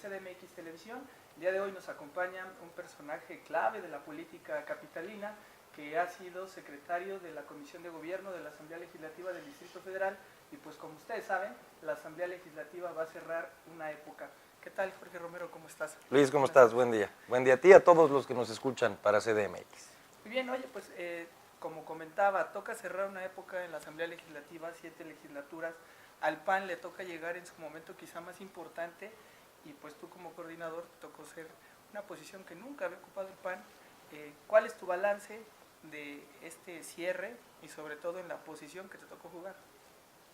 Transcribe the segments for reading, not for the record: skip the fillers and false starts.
CDMX Televisión. El día de hoy nos acompaña un personaje clave de la política capitalina que ha sido secretario de la Comisión de Gobierno de la Asamblea Legislativa del Distrito Federal y pues como ustedes saben, la Asamblea Legislativa va a cerrar una época. ¿Qué tal, Jorge Romero? ¿Cómo estás? Luis, ¿cómo estás? Buen día. Buen día a ti y a todos los que nos escuchan para CDMX. Muy bien, oye, pues como comentaba, toca cerrar una época en la Asamblea Legislativa, 7 legislaturas. Al PAN le toca llegar en su momento quizá más importante y pues tú como coordinador te tocó ser una posición que nunca había ocupado el PAN. ¿Cuál es tu balance de este cierre y sobre todo en la posición que te tocó jugar?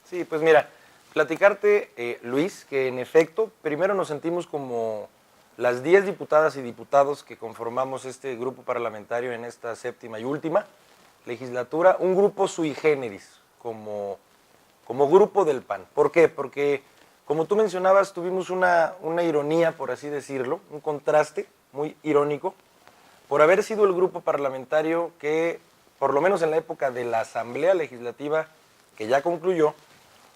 Sí, pues mira, platicarte, Luis, que en efecto, primero nos sentimos como las 10 diputadas y diputados que conformamos este grupo parlamentario en esta séptima y última legislatura, un grupo sui generis, como grupo del PAN. ¿Por qué? Porque, como tú mencionabas, tuvimos una ironía, por así decirlo, un contraste muy irónico, por haber sido el grupo parlamentario que, por lo menos en la época de la Asamblea Legislativa, que ya concluyó,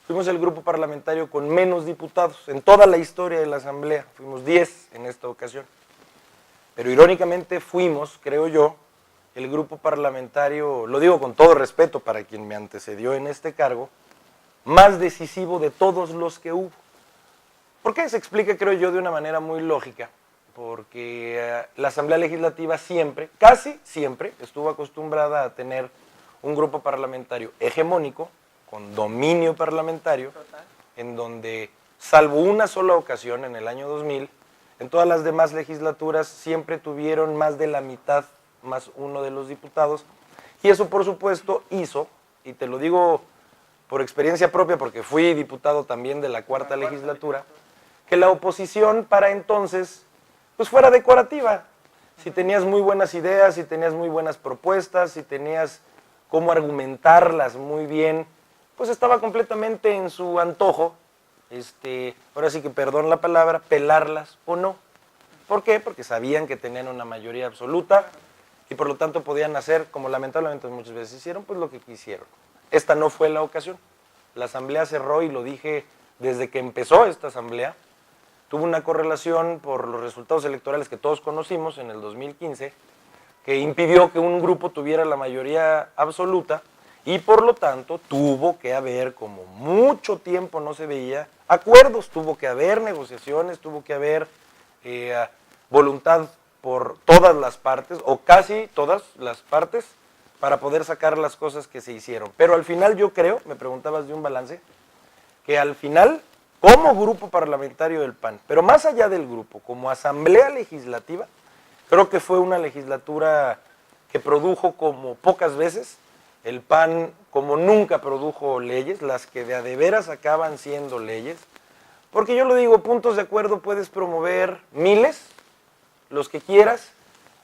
fuimos el grupo parlamentario con menos diputados en toda la historia de la Asamblea. Fuimos 10 en esta ocasión. Pero irónicamente fuimos, creo yo, el grupo parlamentario, lo digo con todo respeto para quien me antecedió en este cargo, más decisivo de todos los que hubo. ¿Por qué? Se explica, creo yo, de una manera muy lógica. Porque la Asamblea Legislativa siempre, casi siempre, estuvo acostumbrada a tener un grupo parlamentario hegemónico, con dominio parlamentario, en donde, salvo una sola ocasión en el año 2000, en todas las demás legislaturas siempre tuvieron más de la mitad más uno de los diputados, y eso por supuesto hizo, y te lo digo por experiencia propia porque fui diputado también de la cuarta legislatura, que la oposición para entonces pues fuera decorativa. Si tenías muy buenas ideas, si tenías muy buenas propuestas, si tenías cómo argumentarlas muy bien, pues estaba completamente en su antojo, ahora sí que perdón la palabra, pelarlas o no. ¿Por qué? Porque sabían que tenían una mayoría absoluta y por lo tanto podían hacer, como lamentablemente muchas veces hicieron, pues lo que quisieron. Esta no fue la ocasión. La Asamblea cerró, y lo dije desde que empezó esta Asamblea, tuvo una correlación por los resultados electorales que todos conocimos en el 2015, que impidió que un grupo tuviera la mayoría absoluta y por lo tanto tuvo que haber, como mucho tiempo no se veía, acuerdos, tuvo que haber negociaciones, tuvo que haber voluntad por todas las partes, o casi todas las partes, para poder sacar las cosas que se hicieron. Pero al final yo creo, me preguntabas de un balance, que al final, como grupo parlamentario del PAN, pero más allá del grupo, como Asamblea Legislativa, creo que fue una legislatura que produjo como pocas veces. El PAN como nunca produjo leyes, las que de a de veras acaban siendo leyes, porque yo lo digo, puntos de acuerdo puedes promover miles, los que quieras,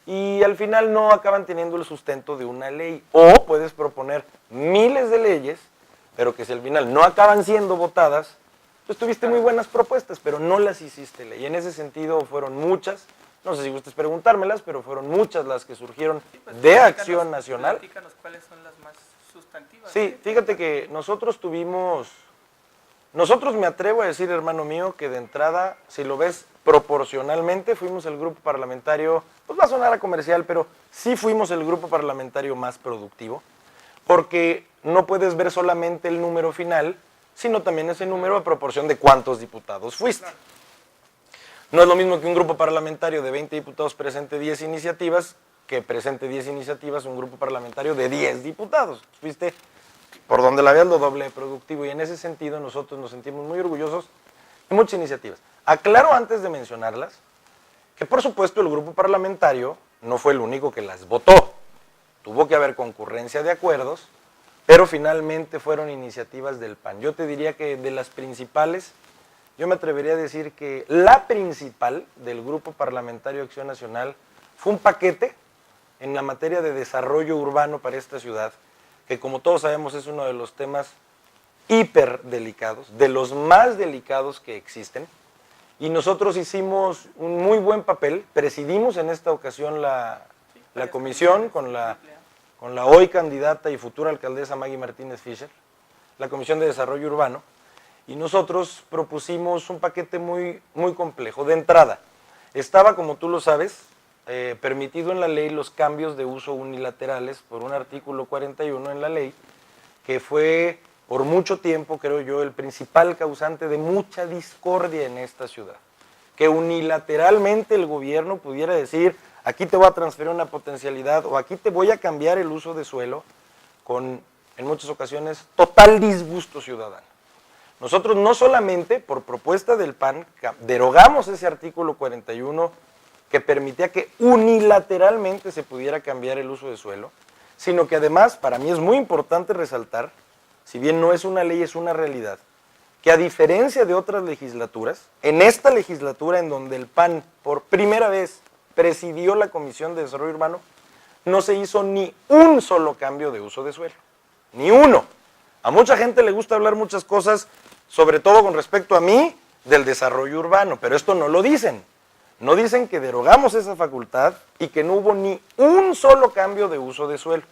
y al final no acaban teniendo el sustento de una ley, o puedes proponer miles de leyes, pero que si al final no acaban siendo votadas, pues tuviste muy buenas propuestas, pero no las hiciste ley. Y en ese sentido fueron muchas, no sé si gustes preguntármelas, pero fueron muchas las que surgieron de Acción Nacional. Platícanos cuáles son las más sustantivas. Sí, fíjate que nosotros me atrevo a decir, hermano mío, que de entrada, si lo ves proporcionalmente, fuimos el grupo parlamentario, pues va a sonar a comercial, pero sí fuimos el grupo parlamentario más productivo, porque no puedes ver solamente el número final, sino también ese número a proporción de cuántos diputados fuiste. No es lo mismo que un grupo parlamentario de 20 diputados presente 10 iniciativas, que presente 10 iniciativas un grupo parlamentario de 10 diputados. Fuiste, por donde la veas, lo doble de productivo, y en ese sentido nosotros nos sentimos muy orgullosos de muchas iniciativas. Aclaro antes de mencionarlas, que por supuesto el grupo parlamentario no fue el único que las votó. Tuvo que haber concurrencia de acuerdos, pero finalmente fueron iniciativas del PAN. Yo te diría que de las principales, yo me atrevería a decir que la principal del Grupo Parlamentario Acción Nacional fue un paquete en la materia de desarrollo urbano para esta ciudad, que como todos sabemos es uno de los temas hiper delicados, de los más delicados que existen, y nosotros hicimos un muy buen papel, presidimos en esta ocasión la comisión con la hoy candidata y futura alcaldesa Maggie Martínez Fischer, la Comisión de Desarrollo Urbano, y nosotros propusimos un paquete muy, muy complejo. De entrada, estaba, como tú lo sabes, permitido en la ley los cambios de uso unilaterales por un artículo 41 en la ley, que fue por mucho tiempo, creo yo, el principal causante de mucha discordia en esta ciudad. Que unilateralmente el gobierno pudiera decir, aquí te voy a transferir una potencialidad o aquí te voy a cambiar el uso de suelo, con, en muchas ocasiones, total disgusto ciudadano. Nosotros no solamente, por propuesta del PAN, derogamos ese artículo 41 que permitía que unilateralmente se pudiera cambiar el uso de suelo, sino que además, para mí es muy importante resaltar, si bien no es una ley, es una realidad, que a diferencia de otras legislaturas, en esta legislatura en donde el PAN por primera vez presidió la Comisión de Desarrollo Urbano, no se hizo ni un solo cambio de uso de suelo, ni uno. A mucha gente le gusta hablar muchas cosas, sobre todo con respecto a mí, del desarrollo urbano, pero esto no lo dicen. No dicen que derogamos esa facultad y que no hubo ni un solo cambio de uso de suelo.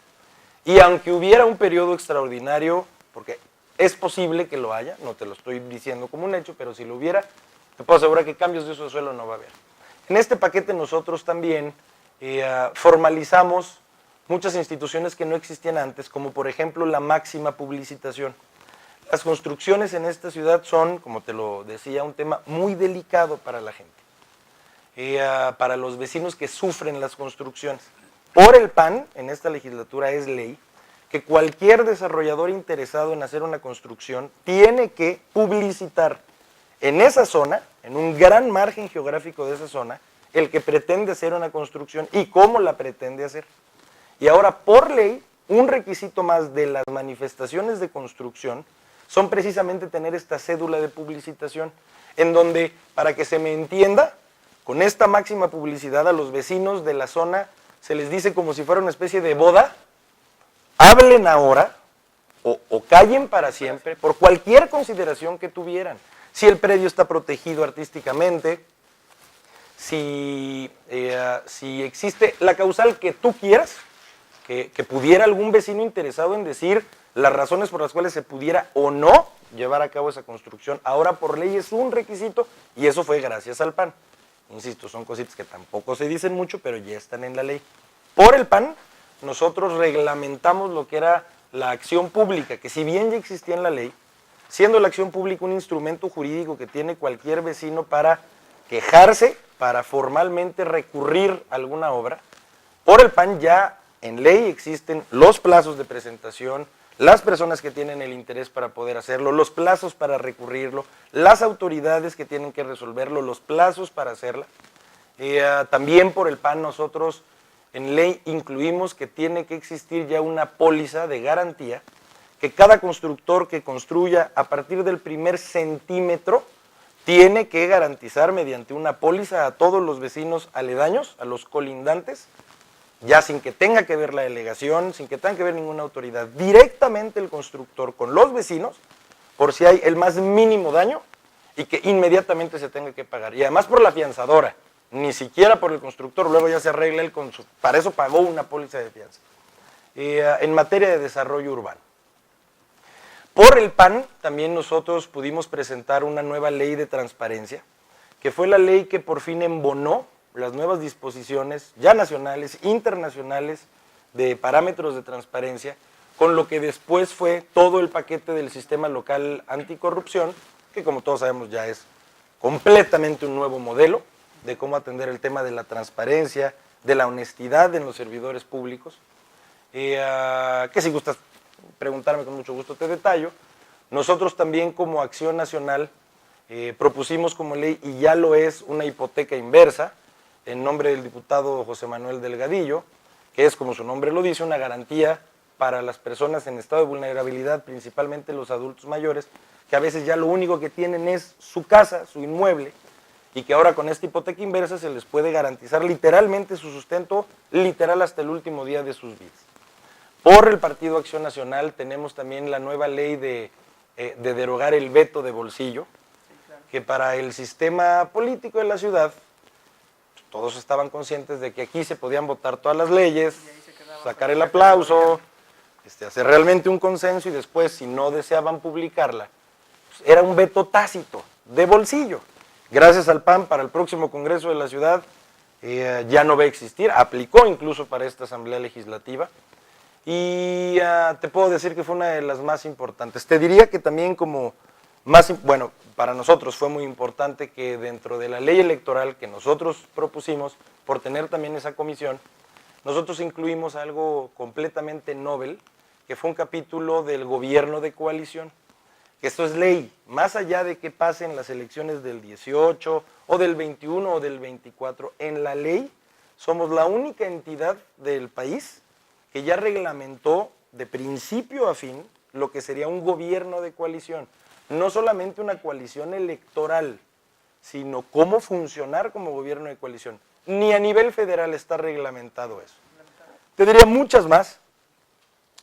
Y aunque hubiera un periodo extraordinario, porque es posible que lo haya, no te lo estoy diciendo como un hecho, pero si lo hubiera, te puedo asegurar que cambios de uso de suelo no va a haber. En este paquete nosotros también formalizamos muchas instituciones que no existían antes, como por ejemplo la máxima publicitación. Las construcciones en esta ciudad son, como te lo decía, un tema muy delicado para la gente. Para los vecinos que sufren las construcciones. Por el PAN, en esta legislatura es ley, que cualquier desarrollador interesado en hacer una construcción tiene que publicitar en esa zona, en un gran margen geográfico de esa zona, el que pretende hacer una construcción y cómo la pretende hacer. Y ahora, por ley, un requisito más de las manifestaciones de construcción son precisamente tener esta cédula de publicitación, en donde, para que se me entienda, con esta máxima publicidad a los vecinos de la zona se les dice como si fuera una especie de boda, hablen ahora o callen para siempre por cualquier consideración que tuvieran. Si el predio está protegido artísticamente, si existe la causal que tú quieras, que pudiera algún vecino interesado en decir las razones por las cuales se pudiera o no llevar a cabo esa construcción, ahora por ley es un requisito y eso fue gracias al PAN. Insisto, son cositas que tampoco se dicen mucho, pero ya están en la ley. Por el PAN, nosotros reglamentamos lo que era la acción pública, que si bien ya existía en la ley, siendo la acción pública un instrumento jurídico que tiene cualquier vecino para quejarse, para formalmente recurrir a alguna obra, por el PAN ya en ley existen los plazos de presentación, las personas que tienen el interés para poder hacerlo, los plazos para recurrirlo, las autoridades que tienen que resolverlo, los plazos para hacerla. También por el PAN nosotros en ley incluimos que tiene que existir ya una póliza de garantía, que cada constructor que construya a partir del primer centímetro tiene que garantizar mediante una póliza a todos los vecinos aledaños, a los colindantes, ya sin que tenga que ver la delegación, sin que tenga que ver ninguna autoridad, directamente el constructor con los vecinos, por si hay el más mínimo daño y que inmediatamente se tenga que pagar. Y además por la fianzadora, ni siquiera por el constructor, luego ya se arregla él con su... Para eso pagó una póliza de fianza. En materia de desarrollo urbano. Por el PAN también nosotros pudimos presentar una nueva ley de transparencia, que fue la ley que por fin embonó las nuevas disposiciones, ya nacionales, internacionales, de parámetros de transparencia, con lo que después fue todo el paquete del sistema local anticorrupción, que como todos sabemos ya es completamente un nuevo modelo de cómo atender el tema de la transparencia, de la honestidad en los servidores públicos, que si gustas preguntarme con mucho gusto te detallo. Nosotros también como Acción Nacional propusimos como ley, y ya lo es, una hipoteca inversa, en nombre del diputado José Manuel Delgadillo, que es, como su nombre lo dice, una garantía para las personas en estado de vulnerabilidad, principalmente los adultos mayores, que a veces ya lo único que tienen es su casa, su inmueble, y que ahora con esta hipoteca inversa se les puede garantizar literalmente su sustento, literal hasta el último día de sus vidas. Por el Partido Acción Nacional tenemos también la nueva ley de derogar el veto de bolsillo, que para el sistema político de la ciudad, todos estaban conscientes de que aquí se podían votar todas las leyes, sacar el aplauso, hacer realmente un consenso y después, si no deseaban publicarla, Era un veto tácito, de bolsillo. Gracias al PAN, para el próximo Congreso de la Ciudad ya no va a existir, aplicó incluso para esta Asamblea Legislativa, y te puedo decir que fue una de las más importantes. Te diría que también bueno, para nosotros fue muy importante que dentro de la ley electoral que nosotros propusimos, por tener también esa comisión, nosotros incluimos algo completamente novel, que fue un capítulo del gobierno de coalición. Que esto es ley, más allá de que pasen las elecciones del 18 o del 21 o del 24, en la ley somos la única entidad del país que ya reglamentó de principio a fin lo que sería un gobierno de coalición. No solamente una coalición electoral, sino cómo funcionar como gobierno de coalición. Ni a nivel federal está reglamentado eso. Te diría muchas más.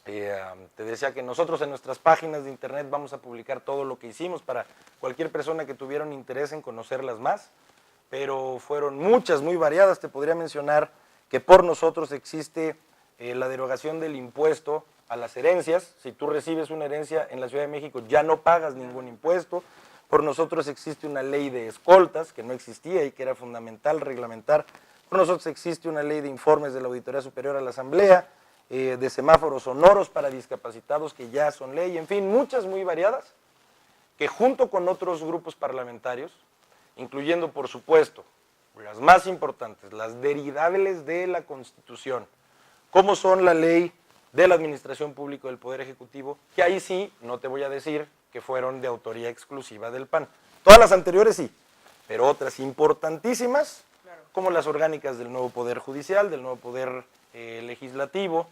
Te decía que nosotros en nuestras páginas de internet vamos a publicar todo lo que hicimos para cualquier persona que tuviera un interés en conocerlas más, pero fueron muchas, muy variadas. Te podría mencionar que por nosotros existe la derogación del impuesto a las herencias. Si tú recibes una herencia en la Ciudad de México ya no pagas ningún impuesto. Por nosotros existe una ley de escoltas que no existía y que era fundamental reglamentar. Por nosotros existe una ley de informes de la Auditoría Superior a la Asamblea, de semáforos sonoros para discapacitados que ya son ley, en fin, muchas muy variadas, que junto con otros grupos parlamentarios, incluyendo por supuesto las más importantes, las derivables de la Constitución, como son la ley de la Administración Pública del Poder Ejecutivo, que ahí sí, no te voy a decir que fueron de autoría exclusiva del PAN. Todas las anteriores sí, pero otras importantísimas, como las orgánicas del nuevo Poder Judicial, del nuevo Poder Legislativo,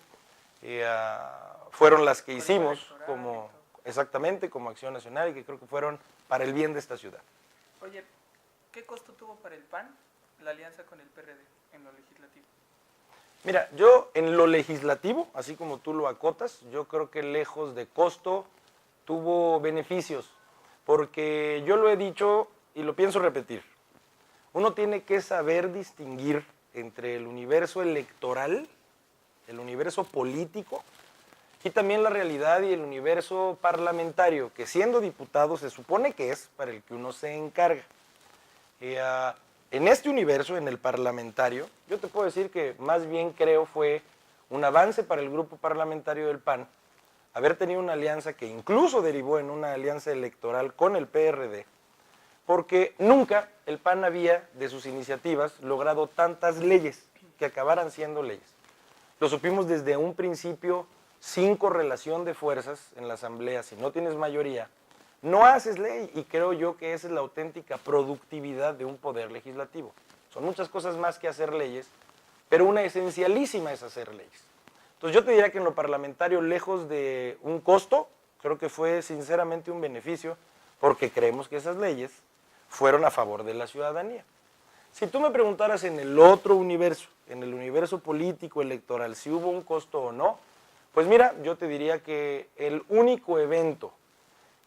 fueron las que hicimos exactamente como Acción Nacional y que creo que fueron para el bien de esta ciudad. Oye, ¿qué costo tuvo para el PAN la alianza con el PRD en lo legislativo? Mira, yo en lo legislativo, así como tú lo acotas, yo creo que lejos de costo tuvo beneficios, porque yo lo he dicho y lo pienso repetir, uno tiene que saber distinguir entre el universo electoral, el universo político y también la realidad y el universo parlamentario, que siendo diputado se supone que es para el que uno se encarga. En este universo, en el parlamentario, yo te puedo decir que más bien creo fue un avance para el grupo parlamentario del PAN, haber tenido una alianza que incluso derivó en una alianza electoral con el PRD, porque nunca el PAN había, de sus iniciativas, logrado tantas leyes que acabaran siendo leyes. Lo supimos desde un principio, sin correlación de fuerzas en la Asamblea. Si no tienes mayoría, no haces ley, y creo yo que esa es la auténtica productividad de un poder legislativo. Son muchas cosas más que hacer leyes, pero una esencialísima es hacer leyes. Entonces yo te diría que en lo parlamentario, lejos de un costo, creo que fue sinceramente un beneficio, porque creemos que esas leyes fueron a favor de la ciudadanía. Si tú me preguntaras en el otro universo, en el universo político, electoral, si hubo un costo o no, pues mira, yo te diría que el único evento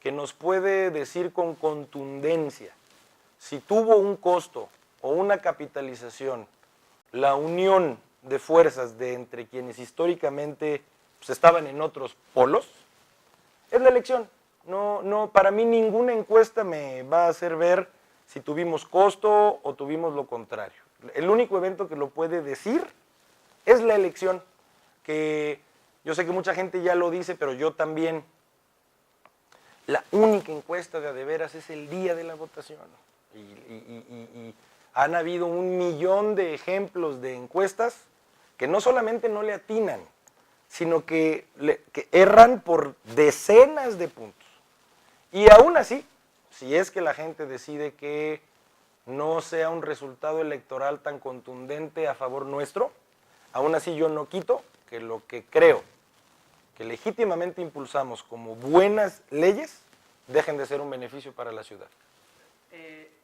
que nos puede decir con contundencia si tuvo un costo o una capitalización la unión de fuerzas de entre quienes históricamente pues, estaban en otros polos, es la elección. No, para mí ninguna encuesta me va a hacer ver si tuvimos costo o tuvimos lo contrario. El único evento que lo puede decir es la elección, que yo sé que mucha gente ya lo dice, pero yo también. La única encuesta de veras es el día de la votación. Y han habido 1.000.000 de ejemplos de encuestas que no solamente no le atinan, sino que erran por decenas de puntos. Y aún así, si es que la gente decide que no sea un resultado electoral tan contundente a favor nuestro, aún así yo no quito que lo que creo que legítimamente impulsamos como buenas leyes dejen de ser un beneficio para la ciudad.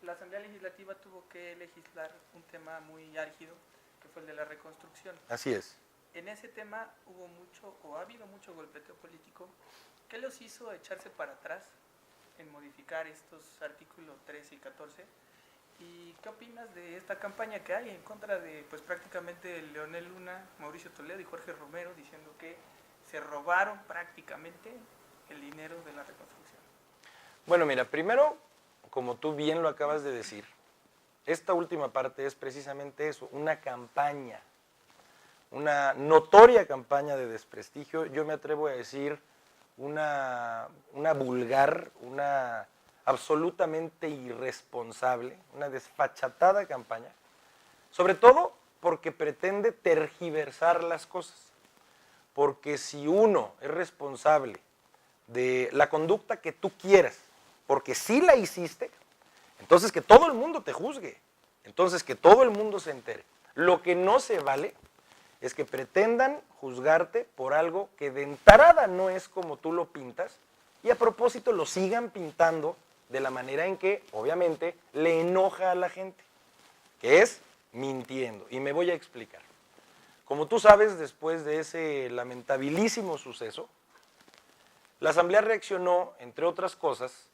La Asamblea Legislativa tuvo que legislar un tema muy álgido, que fue el de la reconstrucción. Así es. En ese tema hubo mucho, o ha habido mucho golpeteo político. ¿Qué los hizo echarse para atrás en modificar estos artículos 13 y 14? ¿Y qué opinas de esta campaña que hay en contra de, pues prácticamente Leonel Luna, Mauricio Toledo y Jorge Romero, diciendo que se robaron prácticamente el dinero de la reconstrucción? Bueno, mira, primero, como tú bien lo acabas de decir, esta última parte es precisamente eso, una campaña, una notoria campaña de desprestigio, yo me atrevo a decir una vulgar, una absolutamente irresponsable, una desfachatada campaña, sobre todo porque pretende tergiversar las cosas, porque si uno es responsable de la conducta que tú quieras, porque sí la hiciste, entonces que todo el mundo te juzgue, entonces que todo el mundo se entere. Lo que no se vale es que pretendan juzgarte por algo que de entrada no es como tú lo pintas y a propósito lo sigan pintando de la manera en que obviamente le enoja a la gente, que es mintiendo. Y me voy a explicar. Como tú sabes, después de ese lamentabilísimo suceso, la Asamblea reaccionó, entre otras cosas,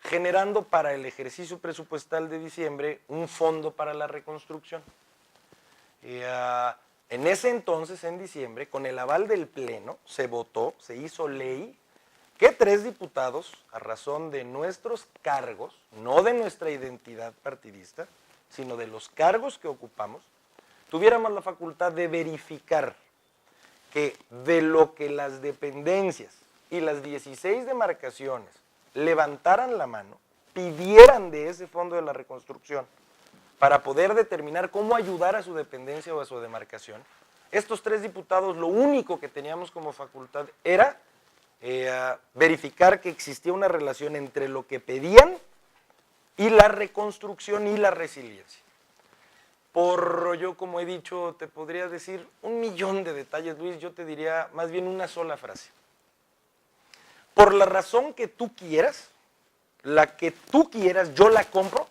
generando para el ejercicio presupuestal de diciembre un fondo para la reconstrucción. En ese entonces, en diciembre, con el aval del Pleno, se votó, se hizo ley, que 3 diputados, a razón de nuestros cargos, no de nuestra identidad partidista, sino de los cargos que ocupamos, tuviéramos la facultad de verificar que de lo que las dependencias y las 16 demarcaciones levantaran la mano, pidieran de ese fondo de la reconstrucción para poder determinar cómo ayudar a su dependencia o a su demarcación, estos 3 diputados lo único que teníamos como facultad era verificar que existía una relación entre lo que pedían y la reconstrucción y la resiliencia. Yo, como he dicho, te podría decir 1.000.000 de detalles, Luis, yo te diría más bien una sola frase. Por la razón que tú quieras, la que tú quieras, yo la compro.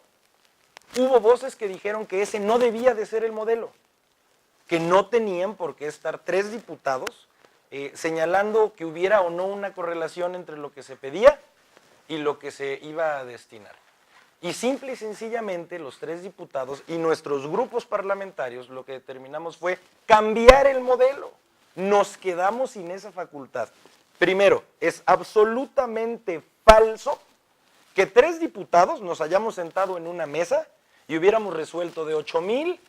Hubo voces que dijeron que ese no debía de ser el modelo, que no tenían por qué estar 3 diputados señalando que hubiera o no una correlación entre lo que se pedía y lo que se iba a destinar. Y simple y sencillamente los 3 diputados y nuestros grupos parlamentarios lo que determinamos fue cambiar el modelo. Nos quedamos sin esa facultad. Primero, es absolutamente falso que 3 diputados nos hayamos sentado en una mesa y hubiéramos resuelto de 8,000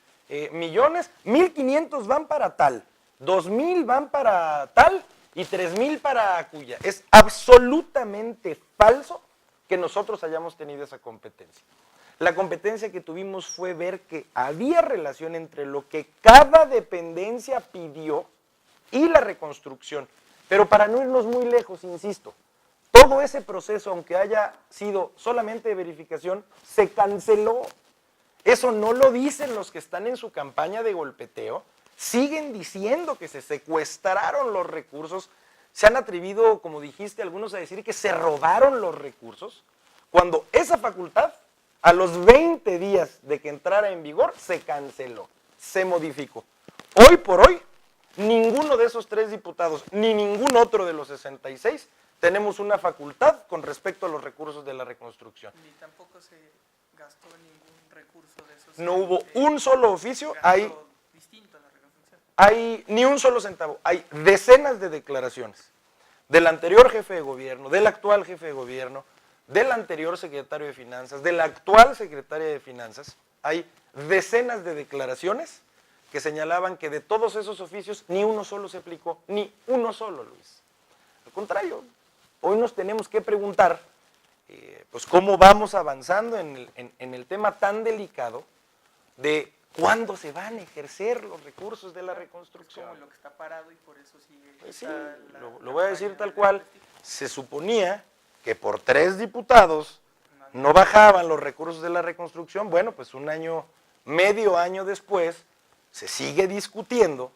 millones, 1,500 van para tal, 2,000 van para tal y 3,000 para Acuya. Es absolutamente falso que nosotros hayamos tenido esa competencia. La competencia que tuvimos fue ver que había relación entre lo que cada dependencia pidió y la reconstrucción. Pero para no irnos muy lejos, insisto, todo ese proceso, aunque haya sido solamente de verificación, se canceló. Eso no lo dicen los que están en su campaña de golpeteo. Siguen diciendo que se secuestraron los recursos. Se han atrevido, como dijiste, algunos a decir que se robaron los recursos, cuando esa facultad, a los 20 días de que entrara en vigor, se canceló, se modificó. Hoy por hoy, ninguno de esos 3 diputados, ni ningún otro de los 66, tenemos una facultad con respecto a los recursos de la reconstrucción. Ni tampoco se gastó ningún recurso de esos. No hubo un solo oficio, hay distinto a la reconstrucción. Hay ni un solo centavo, hay decenas de declaraciones del anterior jefe de gobierno, del actual jefe de gobierno, del anterior secretario de Finanzas, de la actual secretaria de Finanzas. Hay decenas de declaraciones que señalaban que de todos esos oficios ni uno solo se aplicó, ni uno solo, Luis. Al contrario, hoy nos tenemos que preguntar pues cómo vamos avanzando en el tema tan delicado de cuándo se van a ejercer los recursos de la reconstrucción. Es como lo que está parado y por eso sigue. Pues sí, lo voy a decir tal cual. Se suponía que por 3 diputados no bajaban los recursos de la reconstrucción. Bueno, pues medio año después, se sigue discutiendo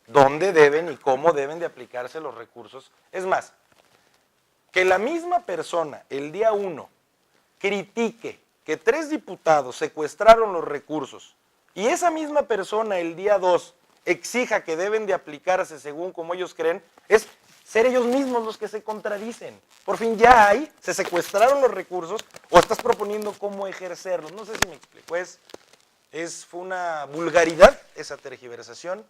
dónde deben y cómo deben de aplicarse los recursos. Es más, que la misma persona el día 1 critique que 3 diputados secuestraron los recursos y esa misma persona el día 2 exija que deben de aplicarse según como ellos creen, es ser ellos mismos los que se contradicen. Por fin ya se secuestraron los recursos o estás proponiendo cómo ejercerlos. No sé si me explico, fue una vulgaridad esa tergiversación.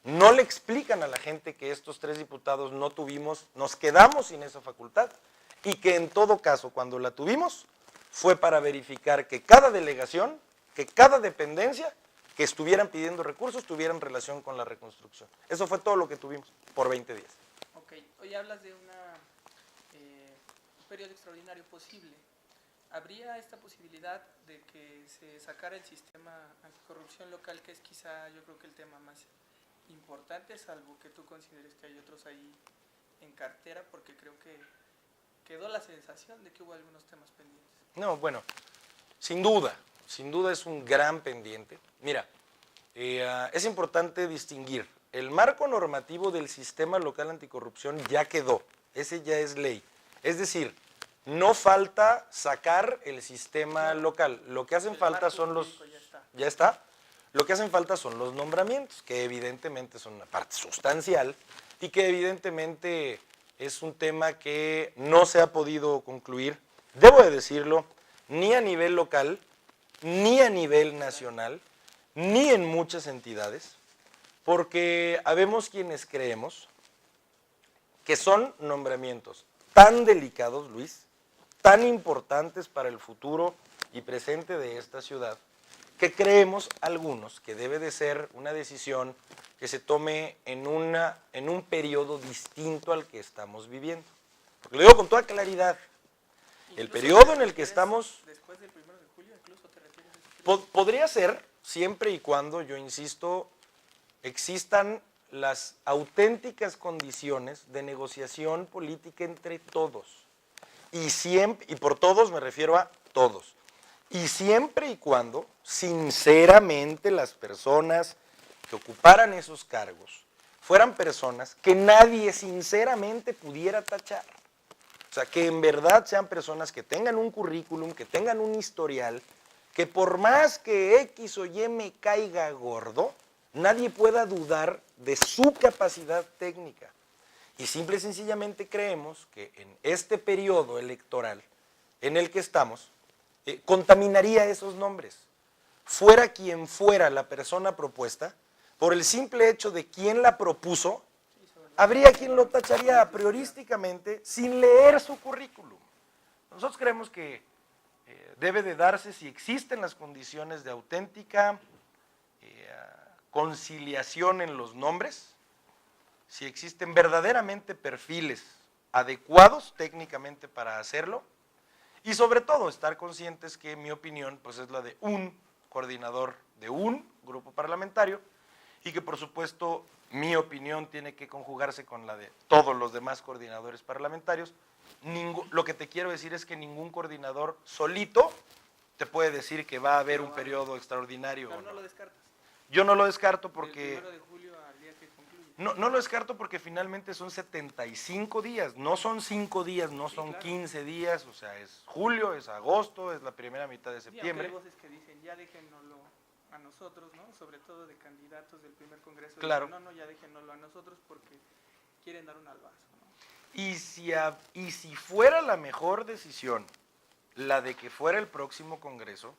No le explican a la gente que estos 3 diputados nos quedamos sin esa facultad. y que en todo caso, cuando la tuvimos, fue para verificar que cada delegación, que cada dependencia que estuvieran pidiendo recursos tuvieran relación con la reconstrucción. Eso fue todo lo que tuvimos por 20 días. Ok, hoy hablas de un periodo extraordinario posible. ¿Habría esta posibilidad de que se sacara el sistema anticorrupción local, que es quizá yo creo que el tema más importante, salvo que tú consideres que hay otros ahí en cartera, porque creo que quedó la sensación de que hubo algunos temas pendientes? No, bueno, sin duda es un gran pendiente. Mira, es importante distinguir, el marco normativo del sistema local anticorrupción ya quedó, ese ya es ley. Es decir, no falta sacar el sistema local, lo que hacen falta son los... ¿Ya está? Lo que hacen falta son los nombramientos, que evidentemente son una parte sustancial y que evidentemente es un tema que no se ha podido concluir, debo de decirlo, ni a nivel local, ni a nivel nacional, ni en muchas entidades, porque habemos quienes creemos que son nombramientos tan delicados, Luis, tan importantes para el futuro y presente de esta ciudad, que creemos algunos que debe de ser una decisión que se tome en un periodo distinto al que estamos viviendo. Porque lo digo con toda claridad, el periodo en el que estamos... ¿Después del 1 de julio incluso te refieres? Podría ser, siempre y cuando, yo insisto, existan las auténticas condiciones de negociación política entre todos. Y por todos me refiero a todos. Y siempre y cuando, sinceramente, las personas que ocuparan esos cargos fueran personas que nadie sinceramente pudiera tachar. O sea, que en verdad sean personas que tengan un currículum, que tengan un historial, que por más que X o Y me caiga gordo, nadie pueda dudar de su capacidad técnica. Y simple y sencillamente creemos que en este periodo electoral en el que estamos, contaminaría esos nombres. Fuera quien fuera la persona propuesta, por el simple hecho de quién la propuso, habría quien lo tacharía a priorísticamente sin leer su currículum. Nosotros creemos que debe de darse, si existen las condiciones de auténtica conciliación en los nombres, si existen verdaderamente perfiles adecuados técnicamente para hacerlo, y sobre todo estar conscientes que mi opinión pues es la de un coordinador de un grupo parlamentario y que por supuesto mi opinión tiene que conjugarse con la de todos los demás coordinadores parlamentarios. Lo que te quiero decir es que ningún coordinador solito te puede decir que va a haber un periodo extraordinario. Pero no lo descartas. Yo no lo descarto porque... Del 1 de julio al día que concluye. No lo descarto porque finalmente son 75 días, no son 5 días, no son claro. 15 días, o sea, es julio, es agosto, es la primera mitad de septiembre. Hay voces que dicen, ya déjennoslo a nosotros, ¿no? Sobre todo de candidatos del primer congreso. Claro. Dicen, no, ya déjennoslo a nosotros porque quieren dar un albazo, ¿no? Y si fuera la mejor decisión, la de que fuera el próximo congreso,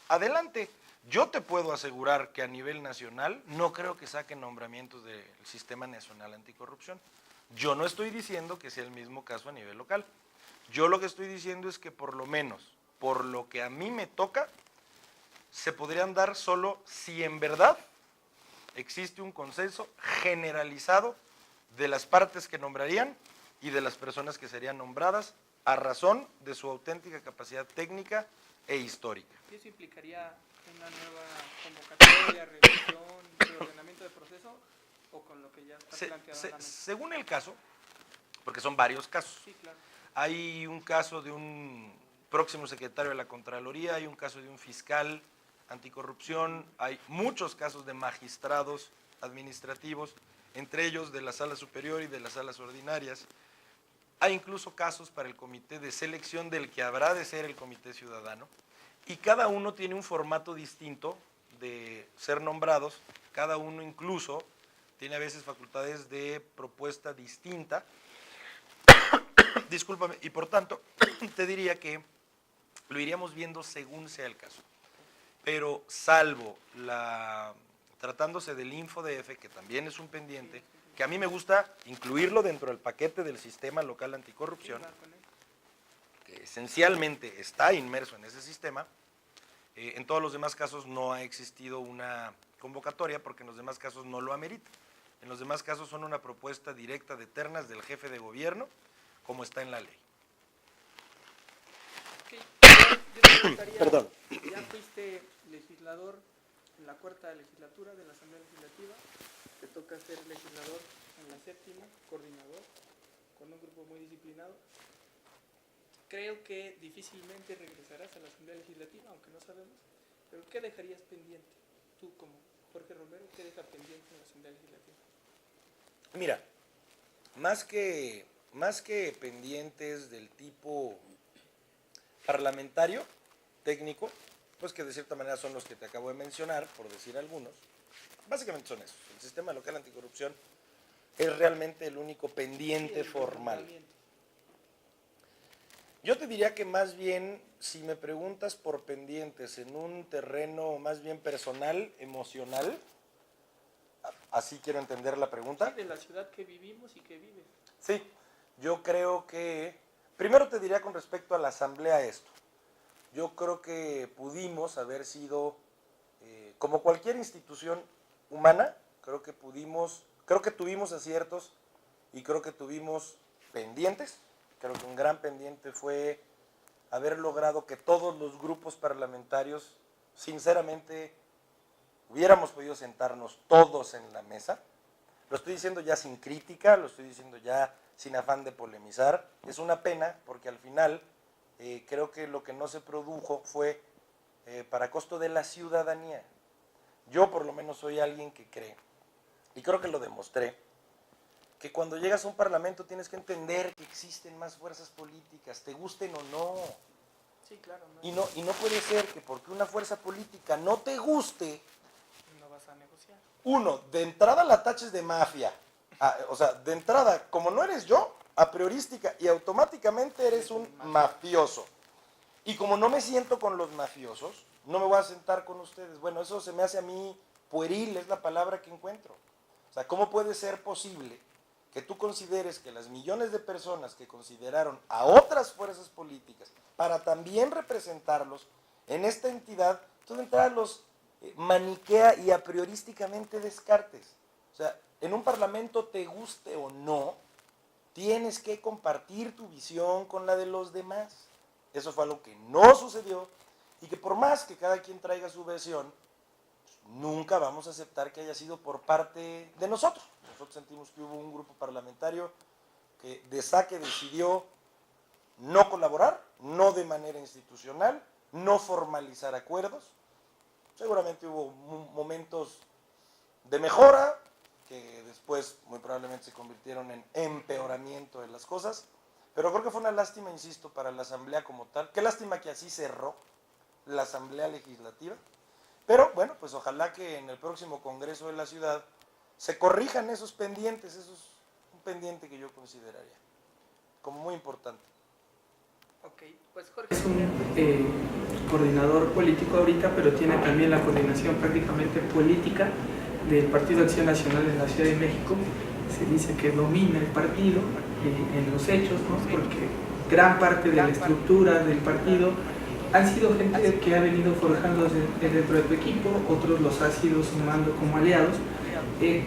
adelante. Yo te puedo asegurar que a nivel nacional no creo que saquen nombramientos del Sistema Nacional Anticorrupción. Yo no estoy diciendo que sea el mismo caso a nivel local. Yo lo que estoy diciendo es que por lo menos, por lo que a mí me toca, se podrían dar solo si en verdad existe un consenso generalizado de las partes que nombrarían y de las personas que serían nombradas a razón de su auténtica capacidad técnica e histórica. ¿Y eso implicaría una nueva convocatoria, revisión, reordenamiento de proceso o con lo que ya está planteado en la mesa? Según el caso, porque son varios casos. Sí, claro. Hay un caso de un próximo secretario de la Contraloría, hay un caso de un fiscal anticorrupción, hay muchos casos de magistrados administrativos, entre ellos de la Sala Superior y de las salas ordinarias. Hay incluso casos para el comité de selección del que habrá de ser el comité ciudadano. Y cada uno tiene un formato distinto de ser nombrados, cada uno incluso tiene a veces facultades de propuesta distinta. Discúlpame, y por tanto te diría que lo iríamos viendo según sea el caso. Pero salvo tratándose del InfoDF, que también es un pendiente, que a mí me gusta incluirlo dentro del paquete del sistema local anticorrupción, esencialmente está inmerso en ese sistema. En todos los demás casos no ha existido una convocatoria porque en los demás casos no lo amerita. En los demás casos son una propuesta directa de ternas del jefe de gobierno, como está en la ley. Okay. Yo te preguntaría, Perdón. ya fuiste legislador en la 4ª legislatura de la Asamblea Legislativa, te toca ser legislador en la 7ª, coordinador, con un grupo muy disciplinado. Creo que difícilmente regresarás a la Asamblea Legislativa, aunque no sabemos, pero ¿qué dejarías pendiente? Tú como Jorge Romero, ¿qué deja pendiente en la Asamblea Legislativa? Mira, más que pendientes del tipo parlamentario, técnico, pues que de cierta manera son los que te acabo de mencionar, por decir algunos, básicamente son esos. El sistema local anticorrupción es realmente el único pendiente formal. Yo te diría que más bien, si me preguntas por pendientes en un terreno más bien personal, emocional, así quiero entender la pregunta. Sí, de la ciudad que vivimos y que vives. Sí, yo creo que, primero te diría con respecto a la asamblea esto, yo creo que pudimos haber sido, como cualquier institución humana, creo que tuvimos aciertos y creo que tuvimos pendientes. Creo que un gran pendiente fue haber logrado que todos los grupos parlamentarios, sinceramente, hubiéramos podido sentarnos todos en la mesa. Lo estoy diciendo ya sin crítica, lo estoy diciendo ya sin afán de polemizar. Es una pena porque al final creo que lo que no se produjo fue para costo de la ciudadanía. Yo por lo menos soy alguien que cree, y creo que lo demostré, que cuando llegas a un parlamento tienes que entender que existen más fuerzas políticas, te gusten o no. Sí, claro. Y no puede ser que porque una fuerza política no te guste, no vas a negociar. Uno, de entrada la taches de mafia. O sea, de entrada, como no eres yo, a priorística y automáticamente eres un mafioso. Y como no me siento con los mafiosos, no me voy a sentar con ustedes. Bueno, eso se me hace a mí pueril, es la palabra que encuentro. O sea, ¿cómo puede ser posible que tú consideres que las millones de personas que consideraron a otras fuerzas políticas para también representarlos en esta entidad, tú de entrada los maniquea y a priorísticamente descartes? O sea, en un parlamento, te guste o no, tienes que compartir tu visión con la de los demás. Eso fue algo que no sucedió y que por más que cada quien traiga su versión, nunca vamos a aceptar que haya sido por parte de nosotros. Nosotros sentimos que hubo un grupo parlamentario que de saque decidió no colaborar, no de manera institucional, no formalizar acuerdos. Seguramente hubo momentos de mejora que después muy probablemente se convirtieron en empeoramiento de las cosas, pero creo que fue una lástima, insisto, para la asamblea como tal. Qué lástima que así cerró la asamblea legislativa. Pero bueno, pues ojalá que en el próximo congreso de la ciudad se corrijan esos pendientes. Eso es un pendiente que yo consideraría como muy importante. Ok, pues Jorge es un coordinador político ahorita, pero tiene también la coordinación prácticamente política del Partido Acción Nacional en la Ciudad de México. Se dice que domina el partido en los hechos, ¿no? Porque gran parte de la estructura del partido han sido gente que ha venido forjándose dentro de tu equipo, otros los has ido sumando como aliados.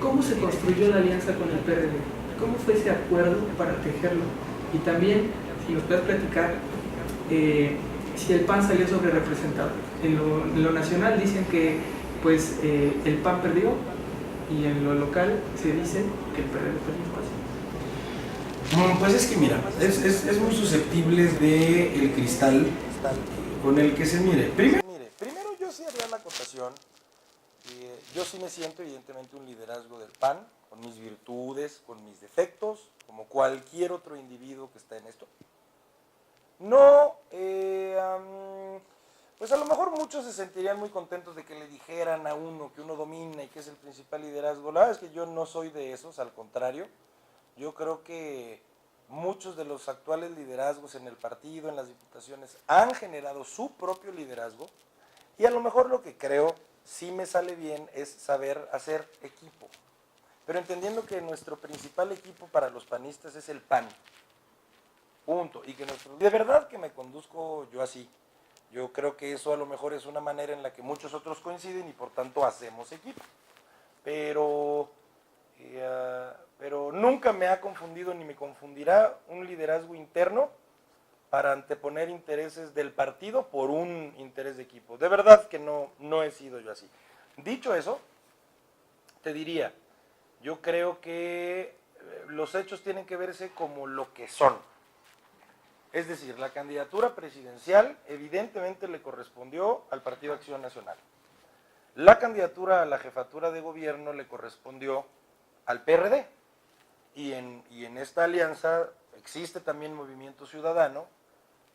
¿Cómo se construyó la alianza con el PRD? ¿Cómo fue ese acuerdo para tejerlo? Y también, si nos puedes platicar, si el PAN salió sobre representado. En lo nacional dicen que pues, el PAN perdió, y en lo local se dice que el PRD perdió espacio. Pues es que mira, es muy susceptible del cristal con el que se mire. Primero yo sí haría la acotación. Yo sí me siento evidentemente un liderazgo del PAN, con mis virtudes, con mis defectos, como cualquier otro individuo que está en esto. No, pues a lo mejor muchos se sentirían muy contentos de que le dijeran a uno que uno domina y que es el principal liderazgo. La verdad es que yo no soy de esos, al contrario. Yo creo que muchos de los actuales liderazgos en el partido, en las diputaciones, han generado su propio liderazgo y a lo mejor lo que creo sí me sale bien es saber hacer equipo. Pero entendiendo que nuestro principal equipo para los panistas es el PAN. punto. Y que de verdad que me conduzco yo así. Yo creo que eso a lo mejor es una manera en la que muchos otros coinciden y por tanto hacemos equipo. Pero nunca me ha confundido ni me confundirá un liderazgo interno para anteponer intereses del partido por un interés de equipo. De verdad que no he sido yo así. Dicho eso, te diría, yo creo que los hechos tienen que verse como lo que son. Es decir, la candidatura presidencial evidentemente le correspondió al Partido Acción Nacional. La candidatura a la jefatura de gobierno le correspondió al PRD. Y en esta alianza existe también Movimiento Ciudadano.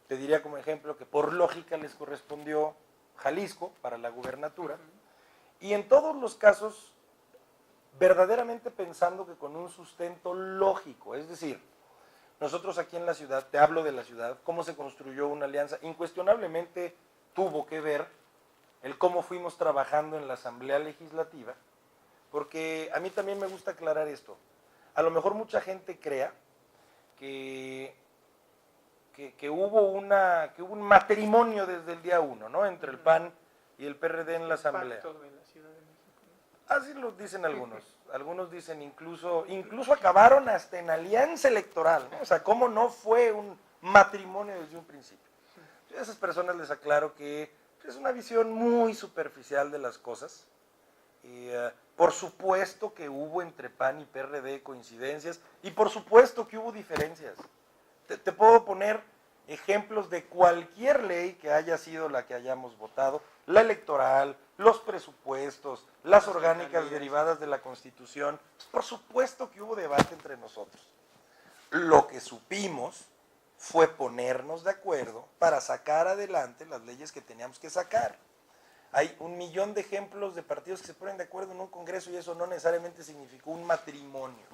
Te diría como ejemplo que por lógica les correspondió Jalisco para la gubernatura. Y en todos los casos, verdaderamente pensando que con un sustento lógico, es decir, nosotros aquí en la ciudad, te hablo de la ciudad, cómo se construyó una alianza, incuestionablemente tuvo que ver el cómo fuimos trabajando en la Asamblea Legislativa, porque a mí también me gusta aclarar esto. A lo mejor mucha gente crea que hubo un matrimonio desde el día 1, ¿no? Entre el PAN y el PRD en la Asamblea. Pacto de la Ciudad de México. Así lo dicen algunos. Algunos dicen incluso acabaron hasta en alianza electoral, ¿no? O sea, cómo no fue un matrimonio desde un principio. Yo a esas personas les aclaro que es una visión muy superficial de las cosas. Por supuesto que hubo entre PAN y PRD coincidencias y por supuesto que hubo diferencias. Te puedo poner ejemplos de cualquier ley que haya sido la que hayamos votado, la electoral, los presupuestos, las orgánicas derivadas de la Constitución. Por supuesto que hubo debate entre nosotros. Lo que supimos fue ponernos de acuerdo para sacar adelante las leyes que teníamos que sacar. Hay 1,000,000 de ejemplos de partidos que se ponen de acuerdo en un congreso y eso no necesariamente significó un matrimonio.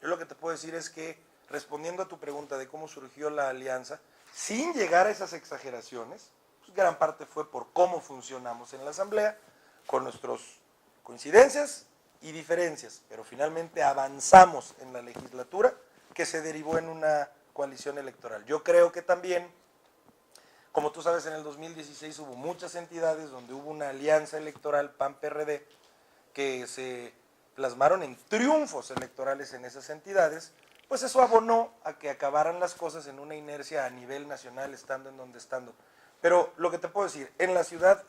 Yo lo que te puedo decir es que, respondiendo a tu pregunta de cómo surgió la alianza, sin llegar a esas exageraciones, pues gran parte fue por cómo funcionamos en la Asamblea, con nuestras coincidencias y diferencias, pero finalmente avanzamos en la legislatura que se derivó en una coalición electoral. Yo creo que también, como tú sabes, en el 2016 hubo muchas entidades donde hubo una alianza electoral PAN-PRD que se plasmaron en triunfos electorales en esas entidades, pues eso abonó a que acabaran las cosas en una inercia a nivel nacional, estando en donde estando. Pero lo que te puedo decir, en la ciudad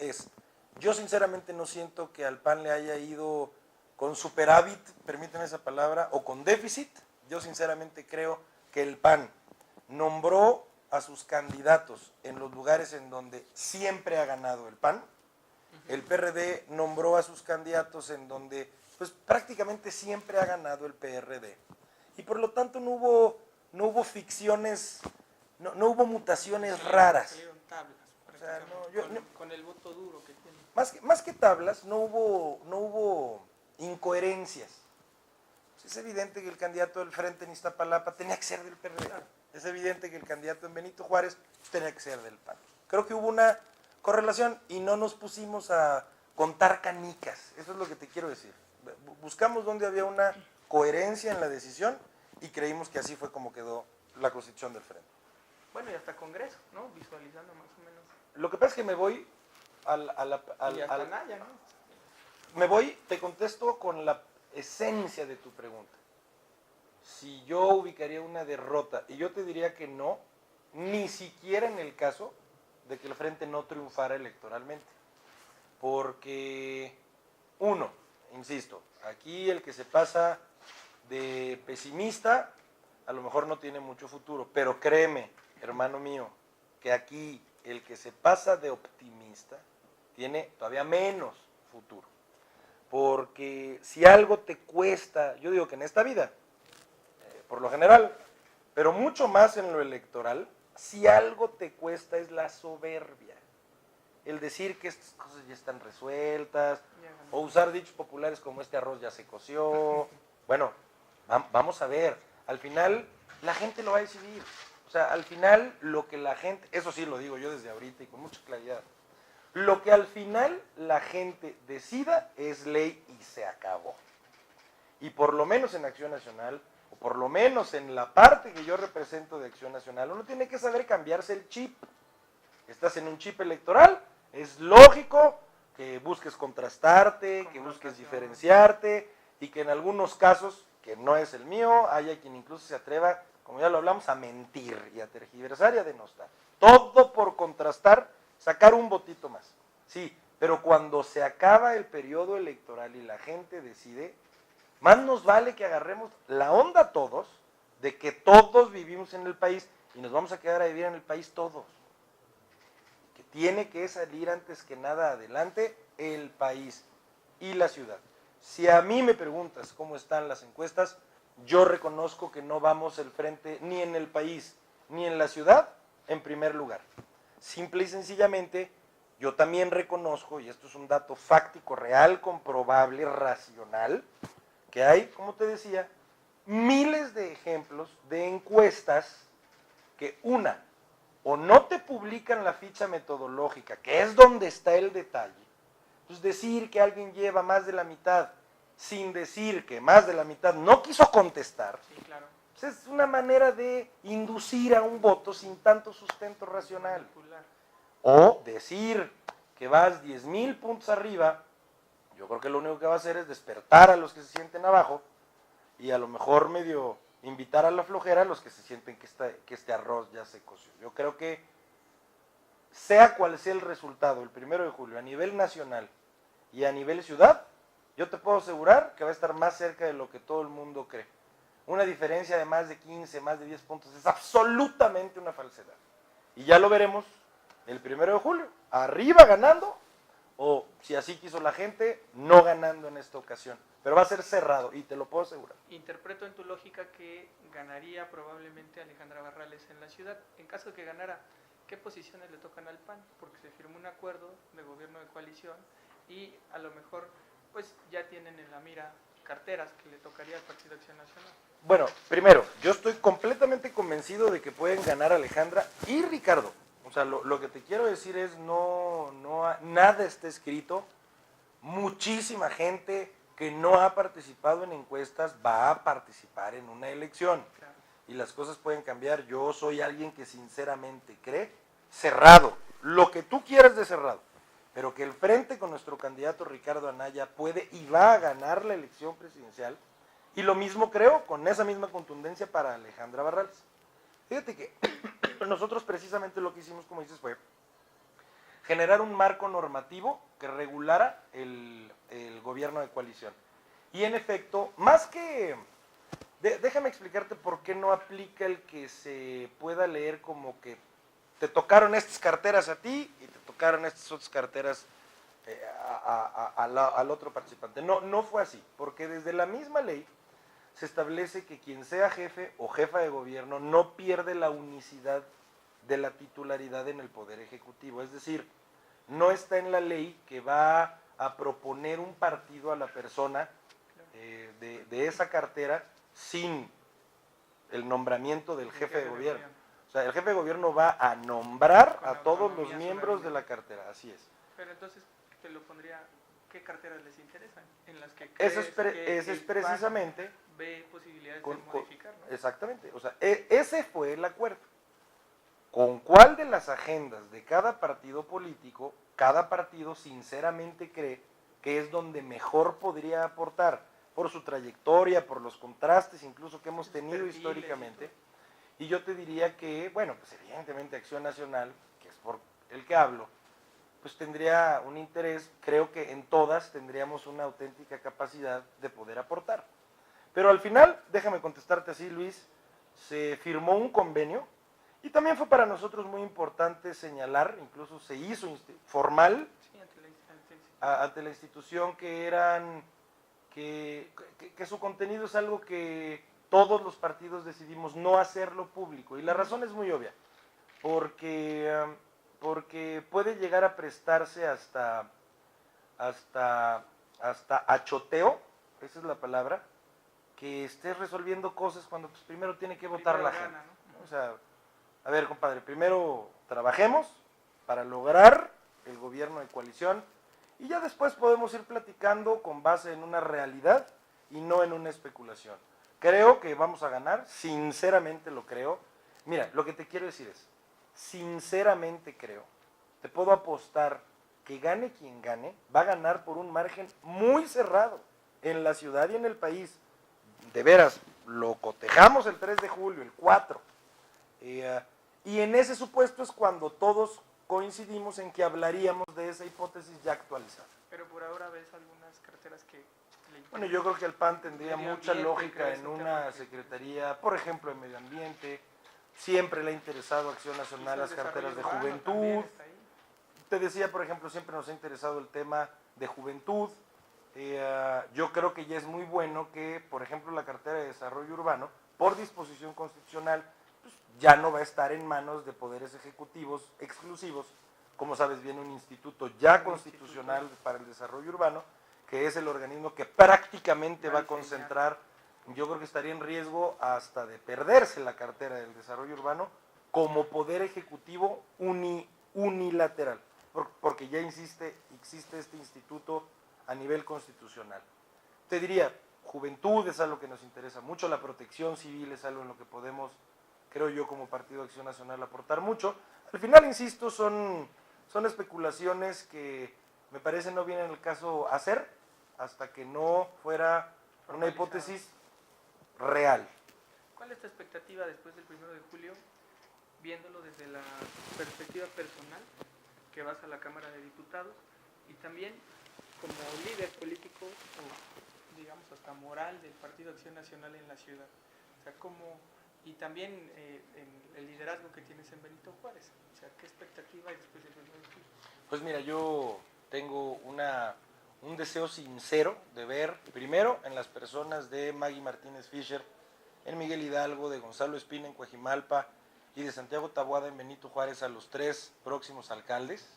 yo sinceramente no siento que al PAN le haya ido con superávit, permíteme esa palabra, o con déficit. Yo sinceramente creo que el PAN nombró a sus candidatos en los lugares en donde siempre ha ganado el PAN. El PRD nombró a sus candidatos en donde pues prácticamente siempre ha ganado el PRD. Y por lo tanto no hubo ficciones, no hubo mutaciones raras. Salieron tablas, O sea, con el voto duro que tiene. Más que tablas, no hubo incoherencias. Es evidente que el candidato del Frente en Iztapalapa tenía que ser del PRD. Es evidente que el candidato en Benito Juárez tenía que ser del PAN. Creo que hubo una correlación y no nos pusimos a contar canicas. Eso es lo que te quiero decir. Buscamos donde había una coherencia en la decisión y creímos que así fue como quedó la constitución del Frente. Bueno, y hasta Congreso, ¿no? Visualizando más o menos. Lo que pasa es que me voy Naya, ¿no? me voy, te contesto con la esencia de tu pregunta. Si yo ubicaría una derrota, y yo te diría que no, ni siquiera en el caso de que el Frente no triunfara electoralmente. Porque, uno, insisto, aquí el que se pasa de pesimista a lo mejor no tiene mucho futuro, pero créeme, hermano mío, que aquí el que se pasa de optimista tiene todavía menos futuro. Porque si algo te cuesta, yo digo que en esta vida, por lo general, pero mucho más en lo electoral, si algo te cuesta es la soberbia. El decir que estas cosas ya están resueltas, o usar dichos populares como este arroz ya se coció. Bueno, vamos a ver, al final la gente lo va a decidir. O sea, al final lo que la gente, eso sí lo digo yo desde ahorita y con mucha claridad, lo que al final la gente decida es ley y se acabó. y por lo menos en Acción Nacional, o por lo menos en la parte que yo represento de Acción Nacional, uno tiene que saber cambiarse el chip. Estás en un chip electoral, es lógico que busques contrastarte, que busques diferenciarte, y que en algunos casos, que no es el mío, haya quien incluso se atreva, como ya lo hablamos, a mentir y a tergiversar y a denostar. Todo por contrastar, sacar un votito más. Sí, pero cuando se acaba el periodo electoral y la gente decide, más nos vale que agarremos la onda todos, de que todos vivimos en el país y nos vamos a quedar a vivir en el país todos. Que tiene que salir antes que nada adelante el país y la ciudad. Si a mí me preguntas cómo están las encuestas, yo reconozco que no vamos el frente ni en el país ni en la ciudad en primer lugar. Simple y sencillamente, yo también reconozco, y esto es un dato fáctico, real, comprobable, racional, que hay, como te decía, miles de ejemplos de encuestas que o no te publican la ficha metodológica, que es donde está el detalle. Pues decir que alguien lleva más de la mitad sin decir que más de la mitad no quiso contestar, Sí, claro. pues es una manera de inducir a un voto sin tanto sustento racional. Manipular. O decir que vas 10,000 puntos arriba, yo creo que lo único que va a hacer es despertar a los que se sienten abajo y a lo mejor medio invitar a la flojera a los que se sienten que este arroz ya se coció. Yo creo que sea cual sea el resultado el 1 de julio a nivel nacional y a nivel ciudad, yo te puedo asegurar que va a estar más cerca de lo que todo el mundo cree. Una diferencia de más de 15, más de 10 puntos es absolutamente una falsedad. Y ya lo veremos el 1 de julio, arriba ganando, o si así quiso la gente, no ganando en esta ocasión. Pero va a ser cerrado, y te lo puedo asegurar. Interpreto en tu lógica que ganaría probablemente Alejandra Barrales en la ciudad. En caso de que ganara, ¿qué posiciones le tocan al PAN? Porque se firmó un acuerdo de gobierno de coalición y a lo mejor pues ya tienen en la mira carteras que le tocaría al Partido Acción Nacional. Bueno, primero, yo estoy completamente convencido de que pueden ganar Alejandra y Ricardo. O sea, lo que te quiero decir es, nada está escrito. Muchísima gente que no ha participado en encuestas va a participar en una elección. Claro. Y las cosas pueden cambiar. Yo soy alguien que sinceramente cree cerrado, lo que tú quieras de cerrado, pero que el frente con nuestro candidato Ricardo Anaya puede y va a ganar la elección presidencial. Y lo mismo creo, con esa misma contundencia, para Alejandra Barrales. Fíjate que nosotros precisamente lo que hicimos, como dices, fue generar un marco normativo que regulara el gobierno de coalición. Y en efecto, más que... déjame explicarte por qué no aplica el que se pueda leer como que te tocaron estas carteras a ti y te tocaron estas otras carteras al otro participante. No fue así, porque desde la misma ley se establece que quien sea jefe o jefa de gobierno no pierde la unicidad de la titularidad en el Poder Ejecutivo. Es decir, no está en la ley que va a proponer un partido a la persona de esa cartera sin el nombramiento del jefe de gobierno. O sea, el jefe de gobierno va a nombrar a todos los miembros de la cartera, así es. Pero entonces te lo pondría, ¿qué carteras les interesan? En las que Eso es precisamente... ve posibilidades de modificar, ¿no? Exactamente, o sea, ese fue el acuerdo. ¿Con cuál de las agendas de cada partido político, cada partido sinceramente cree que es donde mejor podría aportar? Por su trayectoria, por los contrastes incluso que hemos tenido históricamente. Y yo te diría que, bueno, pues evidentemente Acción Nacional, que es por el que hablo, pues tendría un interés, creo que en todas tendríamos una auténtica capacidad de poder aportar. Pero al final, déjame contestarte así, Luis, se firmó un convenio y también fue para nosotros muy importante señalar, incluso se hizo formal ante la institución que su contenido es algo que todos los partidos decidimos no hacerlo público. Y la razón es muy obvia, porque puede llegar a prestarse hasta achoteo, esa es la palabra, que estés resolviendo cosas cuando pues, primero tiene que votar la gente. ¿No? O sea, a ver, compadre, primero trabajemos para lograr el gobierno de coalición y ya después podemos ir platicando con base en una realidad y no en una especulación. Creo que vamos a ganar, sinceramente lo creo. Mira, lo que te quiero decir es, sinceramente creo, te puedo apostar que gane quien gane, va a ganar por un margen muy cerrado en la ciudad y en el país. De veras, lo cotejamos el 3 de julio, el 4. Y en ese supuesto es cuando todos coincidimos en que hablaríamos de esa hipótesis ya actualizada. Pero por ahora ves algunas carteras que le Bueno, yo creo que el PAN tendría Medio mucha ambiente, lógica creo, es en un una tema que- secretaría, por ejemplo, de medio ambiente. Siempre le ha interesado Acción Nacional, las carteras de juventud. Te decía, por ejemplo, siempre nos ha interesado el tema de juventud. Yo creo que ya es muy bueno que, por ejemplo, la cartera de desarrollo urbano, por disposición constitucional, pues, ya no va a estar en manos de poderes ejecutivos exclusivos. Como sabes, viene un instituto ya constitucional para el desarrollo urbano, que es el organismo que prácticamente va a concentrar. Yo creo que estaría en riesgo hasta de perderse la cartera del desarrollo urbano como poder ejecutivo unilateral, porque ya existe este instituto a nivel constitucional. Te diría, juventud es algo que nos interesa mucho, la protección civil es algo en lo que podemos, creo yo, como Partido de Acción Nacional aportar mucho. Al final, insisto, son especulaciones que me parece no vienen al caso hacer hasta que no fuera una hipótesis real. ¿Cuál es tu expectativa después del 1 de julio, viéndolo desde la perspectiva personal, que vas a la Cámara de Diputados, y también como líder político, o digamos hasta moral del Partido Acción Nacional en la ciudad? O sea, y también en el liderazgo que tienes en Benito Juárez. O sea, ¿qué expectativa hay después del 1 de julio? Pues mira, yo tengo un deseo sincero de ver, primero, en las personas de Maggie Martínez Fisher, en Miguel Hidalgo, de Gonzalo Espina en Coajimalpa y de Santiago Taboada en Benito Juárez, a los 3 próximos alcaldes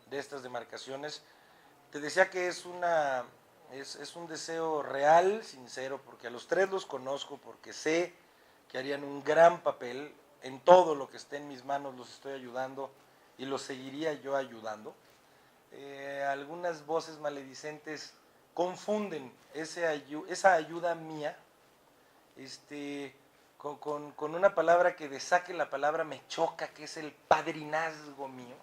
de estas demarcaciones. Te decía que es un deseo real, sincero, porque a los 3 los conozco, porque sé que harían un gran papel. En todo lo que esté en mis manos los estoy ayudando y los seguiría yo ayudando. Algunas voces maledicentes confunden esa ayuda mía con una palabra que de saque la palabra me choca, que es el padrinazgo mío.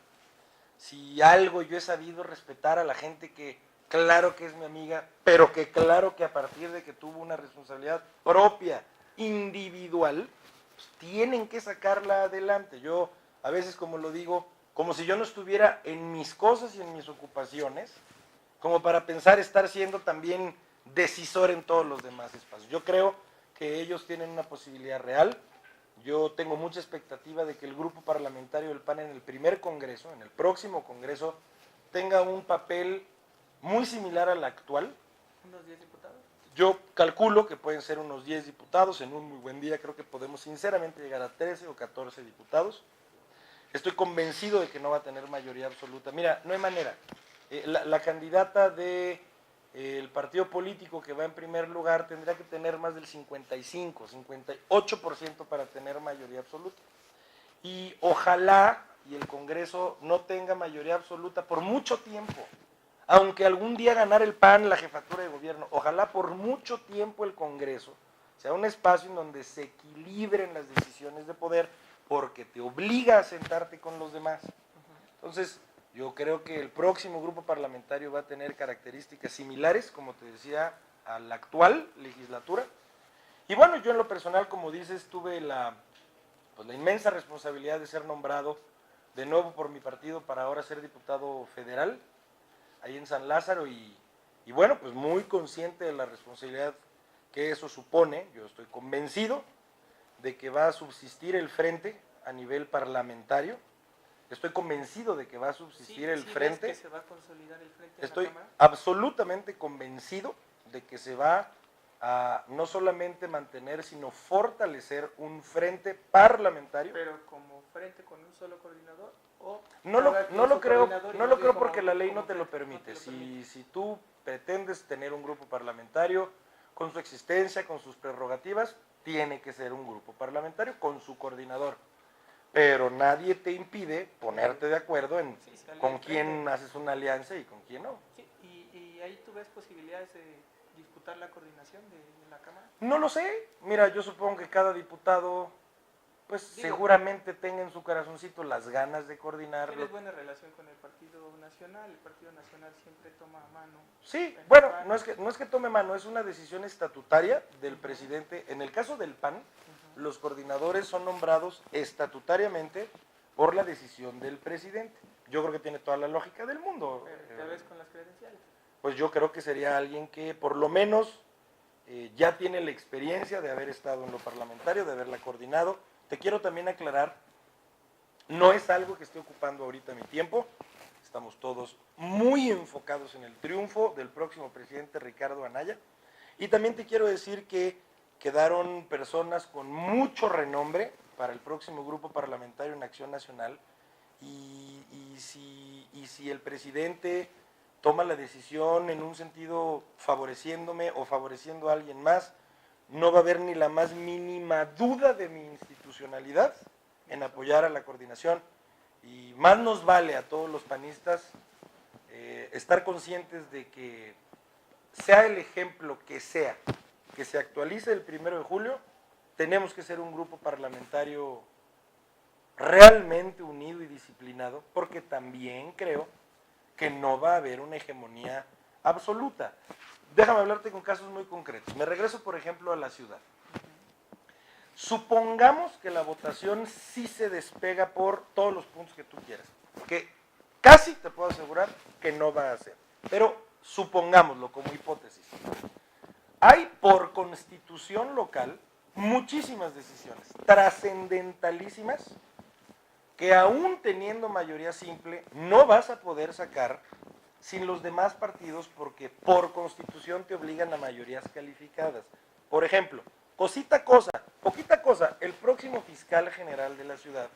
Si algo yo he sabido respetar a la gente que claro que es mi amiga, pero que claro que a partir de que tuvo una responsabilidad propia, individual, pues tienen que sacarla adelante. Yo a veces, como lo digo, como si yo no estuviera en mis cosas y en mis ocupaciones, como para pensar estar siendo también decisor en todos los demás espacios. Yo creo que ellos tienen una posibilidad real. Yo tengo mucha expectativa de que el grupo parlamentario del PAN en el primer congreso, en el próximo congreso, tenga un papel muy similar al actual. ¿Unos 10 diputados? Yo calculo que pueden ser unos 10 diputados, en un muy buen día creo que podemos sinceramente llegar a 13 o 14 diputados. Estoy convencido de que no va a tener mayoría absoluta. Mira, no hay manera. La candidata del partido político que va en primer lugar tendría que tener más del 55, 58% para tener mayoría absoluta. Y ojalá y el Congreso no tenga mayoría absoluta por mucho tiempo. Aunque algún día ganara el PAN la jefatura de gobierno, ojalá por mucho tiempo el Congreso sea un espacio en donde se equilibren las decisiones de poder, porque te obliga a sentarte con los demás. Entonces, yo creo que el próximo grupo parlamentario va a tener características similares, como te decía, a la actual legislatura. Y bueno, yo en lo personal, como dices, tuve la inmensa responsabilidad de ser nombrado de nuevo por mi partido para ahora ser diputado federal, ahí en San Lázaro, y bueno, pues muy consciente de la responsabilidad que eso supone. Yo estoy convencido de que va a subsistir el frente a nivel parlamentario. Estoy convencido de que va a subsistir el frente. ¿Ves que se va a consolidar el frente en Estoy la Cámara? absolutamente convencido de que se va a no solamente mantener, sino fortalecer un frente parlamentario. Pero como frente con un solo coordinador, o No lo creo porque la ley como no te lo frente, permite. no te lo permite. Si tú pretendes tener un grupo parlamentario con su existencia, con sus prerrogativas, tiene que ser un grupo parlamentario con su coordinador. Pero nadie te impide ponerte de acuerdo en con quién haces una alianza y con quién no. Sí, y ahí tú ves posibilidades disputar la coordinación de la Cámara? No lo sé. Mira, yo supongo que cada diputado, pues seguramente tenga en su corazoncito las ganas de coordinar. Tienes buena relación con el Partido Nacional. El Partido Nacional siempre toma a mano. Sí, bueno, no es que tome mano, es una decisión estatutaria del presidente. En el caso del PAN, los coordinadores son nombrados estatutariamente por la decisión del presidente. Yo creo que tiene toda la lógica del mundo. ¿Te ves con las credenciales? Pues yo creo que sería alguien que por lo menos ya tiene la experiencia de haber estado en lo parlamentario, de haberla coordinado. Te quiero también aclarar, no es algo que esté ocupando ahorita mi tiempo. Estamos todos muy enfocados en el triunfo del próximo presidente Ricardo Anaya. Y también te quiero decir que quedaron personas con mucho renombre para el próximo grupo parlamentario en Acción Nacional. Y si el presidente toma la decisión en un sentido favoreciéndome o favoreciendo a alguien más, no va a haber ni la más mínima duda de mi institucionalidad en apoyar a la coordinación. Y más nos vale a todos los panistas estar conscientes de que sea el ejemplo que sea, que se actualice el 1 de julio, tenemos que ser un grupo parlamentario realmente unido y disciplinado, porque también creo que no va a haber una hegemonía absoluta. Déjame hablarte con casos muy concretos. Me regreso, por ejemplo, a la ciudad. Supongamos que la votación sí se despega por todos los puntos que tú quieras, que casi te puedo asegurar que no va a ser, pero supongámoslo como hipótesis. Hay por constitución local muchísimas decisiones trascendentalísimas que aún teniendo mayoría simple no vas a poder sacar sin los demás partidos porque por constitución te obligan a mayorías calificadas. Por ejemplo, poquita cosa, el próximo fiscal general de la ciudad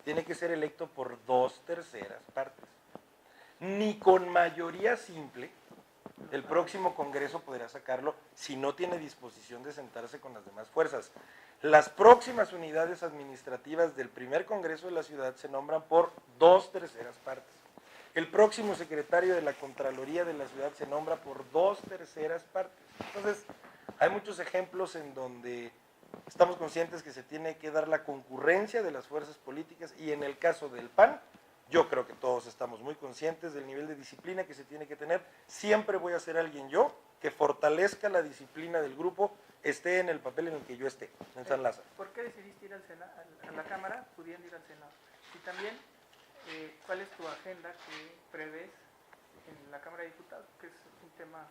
tiene que ser electo por 2/3 partes. Ni con mayoría simple el próximo Congreso podrá sacarlo si no tiene disposición de sentarse con las demás fuerzas. Las próximas unidades administrativas del primer Congreso de la ciudad se nombran por 2/3 partes. El próximo secretario de la Contraloría de la ciudad se nombra por 2/3 partes. Entonces, hay muchos ejemplos en donde estamos conscientes que se tiene que dar la concurrencia de las fuerzas políticas y en el caso del PAN, yo creo que todos estamos muy conscientes del nivel de disciplina que se tiene que tener. Siempre voy a ser alguien yo que fortalezca la disciplina del grupo, esté en el papel en el que yo esté, en San Lázaro. ¿Por qué decidiste ir a la Cámara pudiendo ir al Senado? Y también, ¿cuál es tu agenda que prevés en la Cámara de Diputados? Que es un tema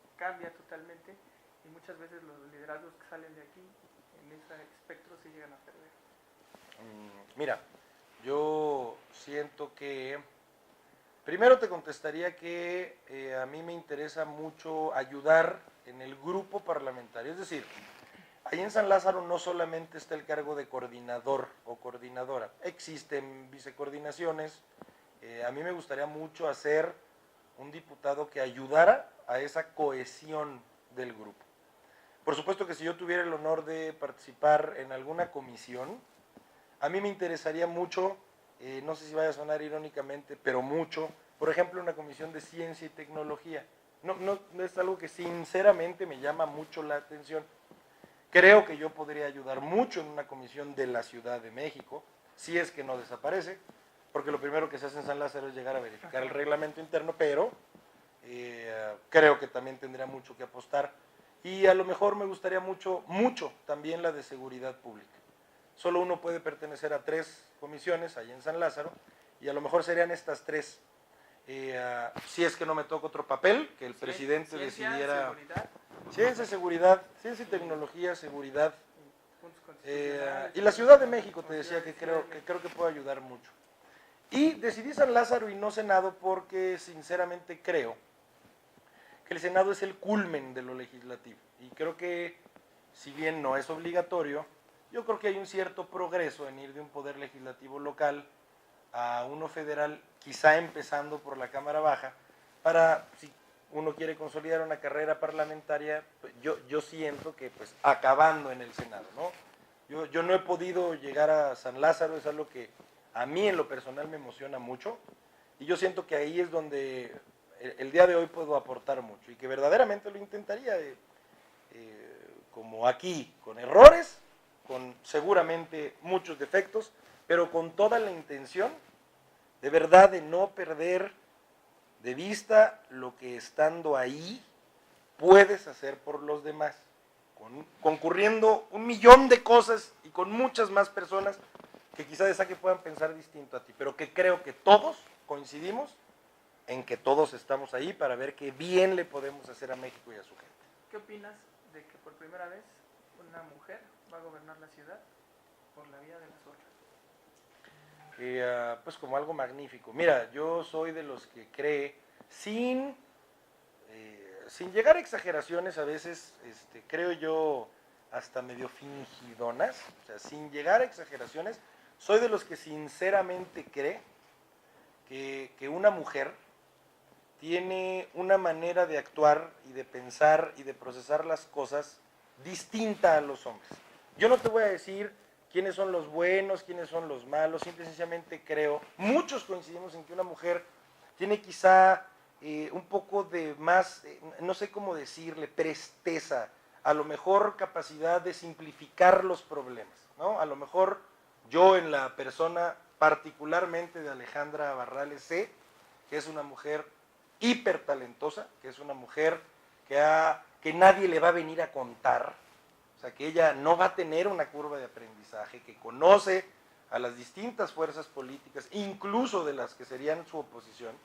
que cambia totalmente y muchas veces los liderazgos que salen de aquí en ese espectro se llegan a perder. Mira, yo siento que, primero te contestaría que a mí me interesa mucho ayudar en el grupo parlamentario, es decir, ahí en San Lázaro no solamente está el cargo de coordinador o coordinadora, existen vicecoordinaciones, a mí me gustaría mucho hacer un diputado que ayudara a esa cohesión del grupo. Por supuesto que si yo tuviera el honor de participar en alguna comisión, a mí me interesaría mucho, no sé si vaya a sonar irónicamente, pero mucho, por ejemplo, una comisión de ciencia y tecnología. No es algo que sinceramente me llama mucho la atención. Creo que yo podría ayudar mucho en una comisión de la Ciudad de México, si es que no desaparece, porque lo primero que se hace en San Lázaro es llegar a verificar el reglamento interno, pero creo que también tendría mucho que apostar. Y a lo mejor me gustaría mucho también la de seguridad pública. Solo uno puede pertenecer a 3 comisiones ahí en San Lázaro, y a lo mejor serían estas 3. Si es que no me toca otro papel, que el presidente decidiera... Seguridad, ciencia y tecnología, seguridad. Y la Ciudad de México, te decía que creo que puede ayudar mucho. Y decidí San Lázaro y no Senado porque sinceramente creo que el Senado es el culmen de lo legislativo. Y creo que, si bien no es obligatorio, yo creo que hay un cierto progreso en ir de un poder legislativo local a uno federal, quizá empezando por la Cámara Baja, para, si uno quiere consolidar una carrera parlamentaria, pues yo siento que pues acabando en el Senado, ¿no? Yo no he podido llegar a San Lázaro, es algo que a mí en lo personal me emociona mucho, y yo siento que ahí es donde el día de hoy puedo aportar mucho y que verdaderamente lo intentaría, como aquí, con errores, con seguramente muchos defectos, pero con toda la intención de verdad de no perder de vista lo que estando ahí puedes hacer por los demás, concurriendo 1.000.000 de cosas y con muchas más personas que quizá de esa que puedan pensar distinto a ti, pero que creo que todos coincidimos en que todos estamos ahí para ver qué bien le podemos hacer a México y a su gente. ¿Qué opinas de que por primera vez una mujer va a gobernar la ciudad por la vía de las urnas? Pues como algo magnífico. Mira, yo soy de los que cree, sin llegar a exageraciones a veces, creo yo, hasta medio fingidonas, o sea, sin llegar a exageraciones, soy de los que sinceramente cree que una mujer tiene una manera de actuar y de pensar y de procesar las cosas distinta a los hombres. Yo no te voy a decir quiénes son los buenos, quiénes son los malos, simple y sencillamente creo, muchos coincidimos en que una mujer tiene quizá un poco de más, no sé cómo decirle, presteza, a lo mejor capacidad de simplificar los problemas, ¿no? A lo mejor yo en la persona particularmente de Alejandra Barrales sé que es una mujer hiper talentosa, que es una mujer que nadie le va a venir a contar, o sea, que ella no va a tener una curva de aprendizaje, que conoce a las distintas fuerzas políticas, incluso de las que serían su oposición,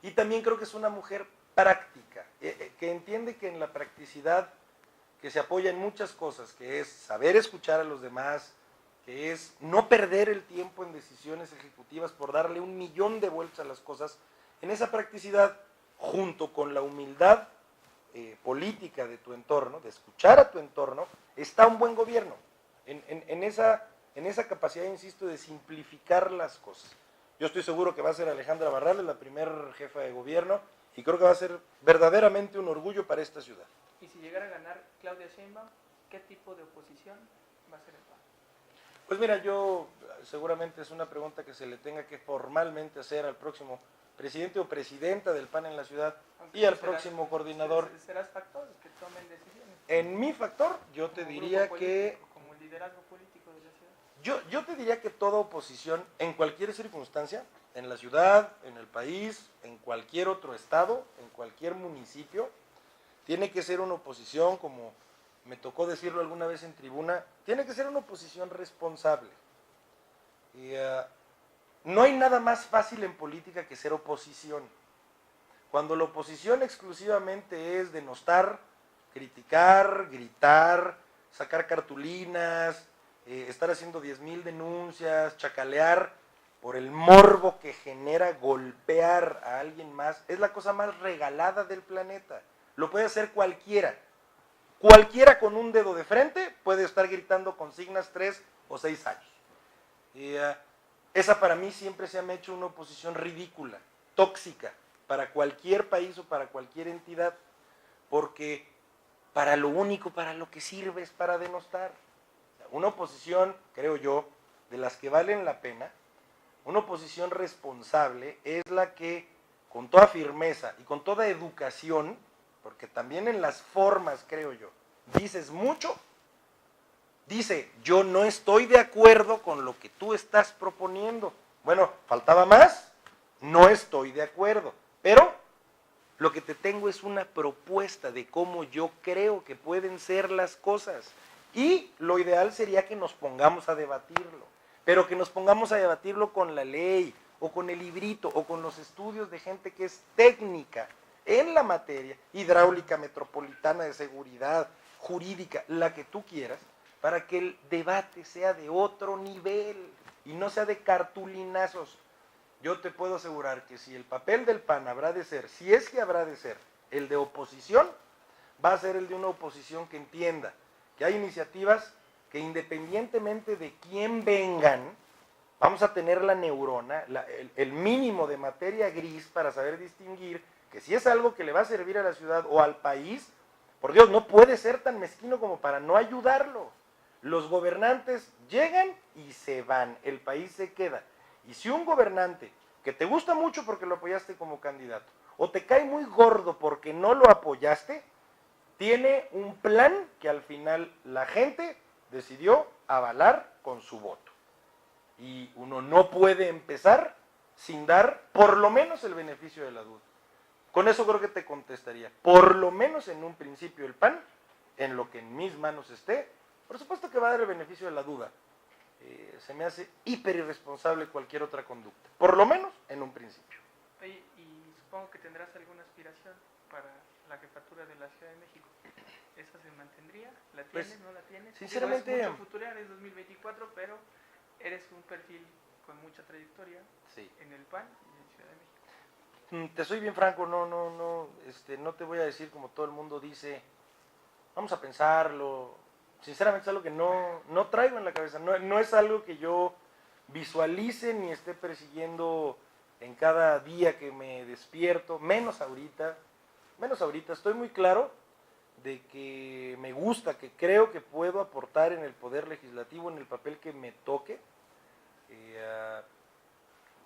y también creo que es una mujer práctica, que entiende que en la practicidad, que se apoya en muchas cosas, que es saber escuchar a los demás, que es no perder el tiempo en decisiones ejecutivas por darle 1.000.000 de vueltas a las cosas, en esa practicidad, junto con la humildad política de tu entorno, de escuchar a tu entorno, está un buen gobierno, en esa capacidad, insisto, de simplificar las cosas. Yo estoy seguro que va a ser Alejandra Barrales la primer jefa de gobierno y creo que va a ser verdaderamente un orgullo para esta ciudad. Y si llegara a ganar Claudia Sheinbaum, ¿qué tipo de oposición va a ser el PAN? Pues mira, yo seguramente es una pregunta que se le tenga que formalmente hacer al próximo presidente o presidenta del PAN en la ciudad y al próximo coordinador. Serás factor que tomen decisiones. En mi factor, yo te diría que... Como el liderazgo político de la ciudad. Yo te diría que toda oposición, en cualquier circunstancia, en la ciudad, en el país, en cualquier otro estado, en cualquier municipio, tiene que ser una oposición, como me tocó decirlo alguna vez en tribuna, tiene que ser una oposición responsable. Y, no hay nada más fácil en política que ser oposición. Cuando la oposición exclusivamente es denostar, criticar, gritar, sacar cartulinas, estar haciendo 10.000 denuncias, chacalear por el morbo que genera golpear a alguien más, es la cosa más regalada del planeta. Lo puede hacer cualquiera. Cualquiera con un dedo de frente puede estar gritando consignas 3 o 6 años. Esa para mí siempre se me ha hecho una oposición ridícula, tóxica, para cualquier país o para cualquier entidad, porque para lo único, para lo que sirve es para denostar. Una oposición, creo yo, de las que valen la pena, una oposición responsable es la que, con toda firmeza y con toda educación, porque también en las formas, creo yo, dices mucho, dice, yo no estoy de acuerdo con lo que tú estás proponiendo. Bueno, faltaba más, no estoy de acuerdo, pero lo que te tengo es una propuesta de cómo yo creo que pueden ser las cosas. Y lo ideal sería que nos pongamos a debatirlo, pero que nos pongamos a debatirlo con la ley, o con el librito, o con los estudios de gente que es técnica en la materia, hidráulica, metropolitana, de seguridad, jurídica, la que tú quieras, para que el debate sea de otro nivel y no sea de cartulinazos. Yo te puedo asegurar que si el papel del PAN habrá de ser, si es que habrá de ser, el de oposición, va a ser el de una oposición que entienda que hay iniciativas que independientemente de quién vengan, vamos a tener la neurona, el mínimo de materia gris para saber distinguir que si es algo que le va a servir a la ciudad o al país, por Dios, no puede ser tan mezquino como para no ayudarlo. Los gobernantes llegan y se van, el país se queda. Y si un gobernante que te gusta mucho porque lo apoyaste como candidato, o te cae muy gordo porque no lo apoyaste, tiene un plan que al final la gente decidió avalar con su voto. Y uno no puede empezar sin dar por lo menos el beneficio de la duda. Con eso creo que te contestaría. Por lo menos en un principio el PAN, en lo que en mis manos esté, por supuesto que va a dar el beneficio de la duda. Se me hace hiper irresponsable cualquier otra conducta. Por lo menos en un principio. Oye, y supongo que tendrás alguna aspiración para la jefatura de la Ciudad de México. ¿Esa se mantendría? ¿La tienes? Pues, ¿No la tienes? sinceramente, Digo, es mucho futurear, es 2024, pero eres un perfil con mucha trayectoria sí. en el PAN y en Ciudad de México. Te soy bien franco, no te voy a decir como todo el mundo dice, vamos a pensarlo. Sinceramente es algo que no traigo en la cabeza, no es algo que yo visualice ni esté persiguiendo en cada día que me despierto, menos ahorita, estoy muy claro de que me gusta, que creo que puedo aportar en el poder legislativo, en el papel que me toque.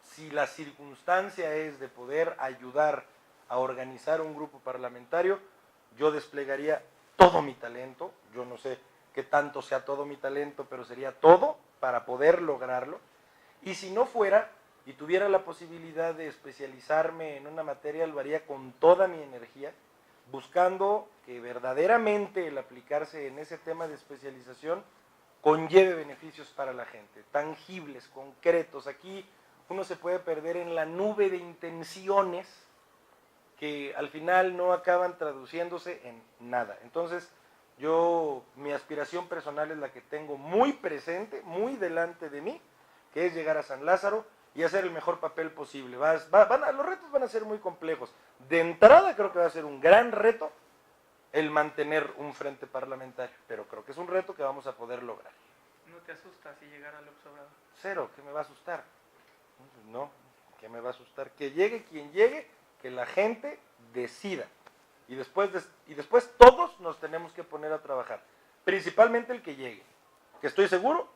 Si la circunstancia es de poder ayudar a organizar un grupo parlamentario, yo desplegaría todo mi talento, yo no sé qué tanto sea todo mi talento, pero sería todo para poder lograrlo. Y si no fuera y tuviera la posibilidad de especializarme en una materia, lo haría con toda mi energía, buscando que verdaderamente el aplicarse en ese tema de especialización conlleve beneficios para la gente, tangibles, concretos. Aquí uno se puede perder en la nube de intenciones que al final no acaban traduciéndose en nada. Entonces, mi aspiración personal es la que tengo muy presente, muy delante de mí, que es llegar a San Lázaro y hacer el mejor papel posible. Los retos van a ser muy complejos. De entrada creo que va a ser un gran reto el mantener un frente parlamentario, pero creo que es un reto que vamos a poder lograr. ¿No te asusta si llegara al Obrador? Cero, ¿qué me va a asustar? No, ¿qué me va a asustar? Que llegue quien llegue, que la gente decida. Y después todos nos tenemos que poner a trabajar. Principalmente el que llegue, que estoy seguro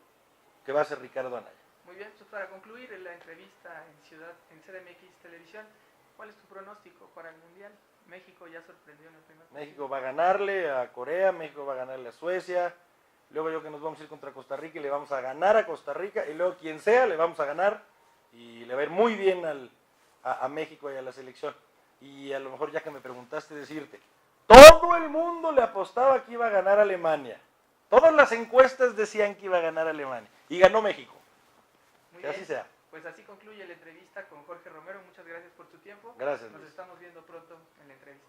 que va a ser Ricardo Anaya. Muy bien, pues para concluir la entrevista en CDMX Televisión, ¿cuál es tu pronóstico para el Mundial? México ya sorprendió en el primer partido. México va a ganarle a Corea, México va a ganarle a Suecia, luego yo que nos vamos a ir contra Costa Rica y le vamos a ganar a Costa Rica, y luego quien sea le vamos a ganar y le va a ir muy bien a México y a la selección. Y a lo mejor ya que me preguntaste decirte, todo el mundo le apostaba que iba a ganar Alemania. Todas las encuestas decían que iba a ganar Alemania. Y ganó México. Muy que bien. así sea. Pues así concluye la entrevista con Jorge Romero. Muchas gracias por tu tiempo. Gracias, Nos Luis. estamos viendo pronto en la entrevista.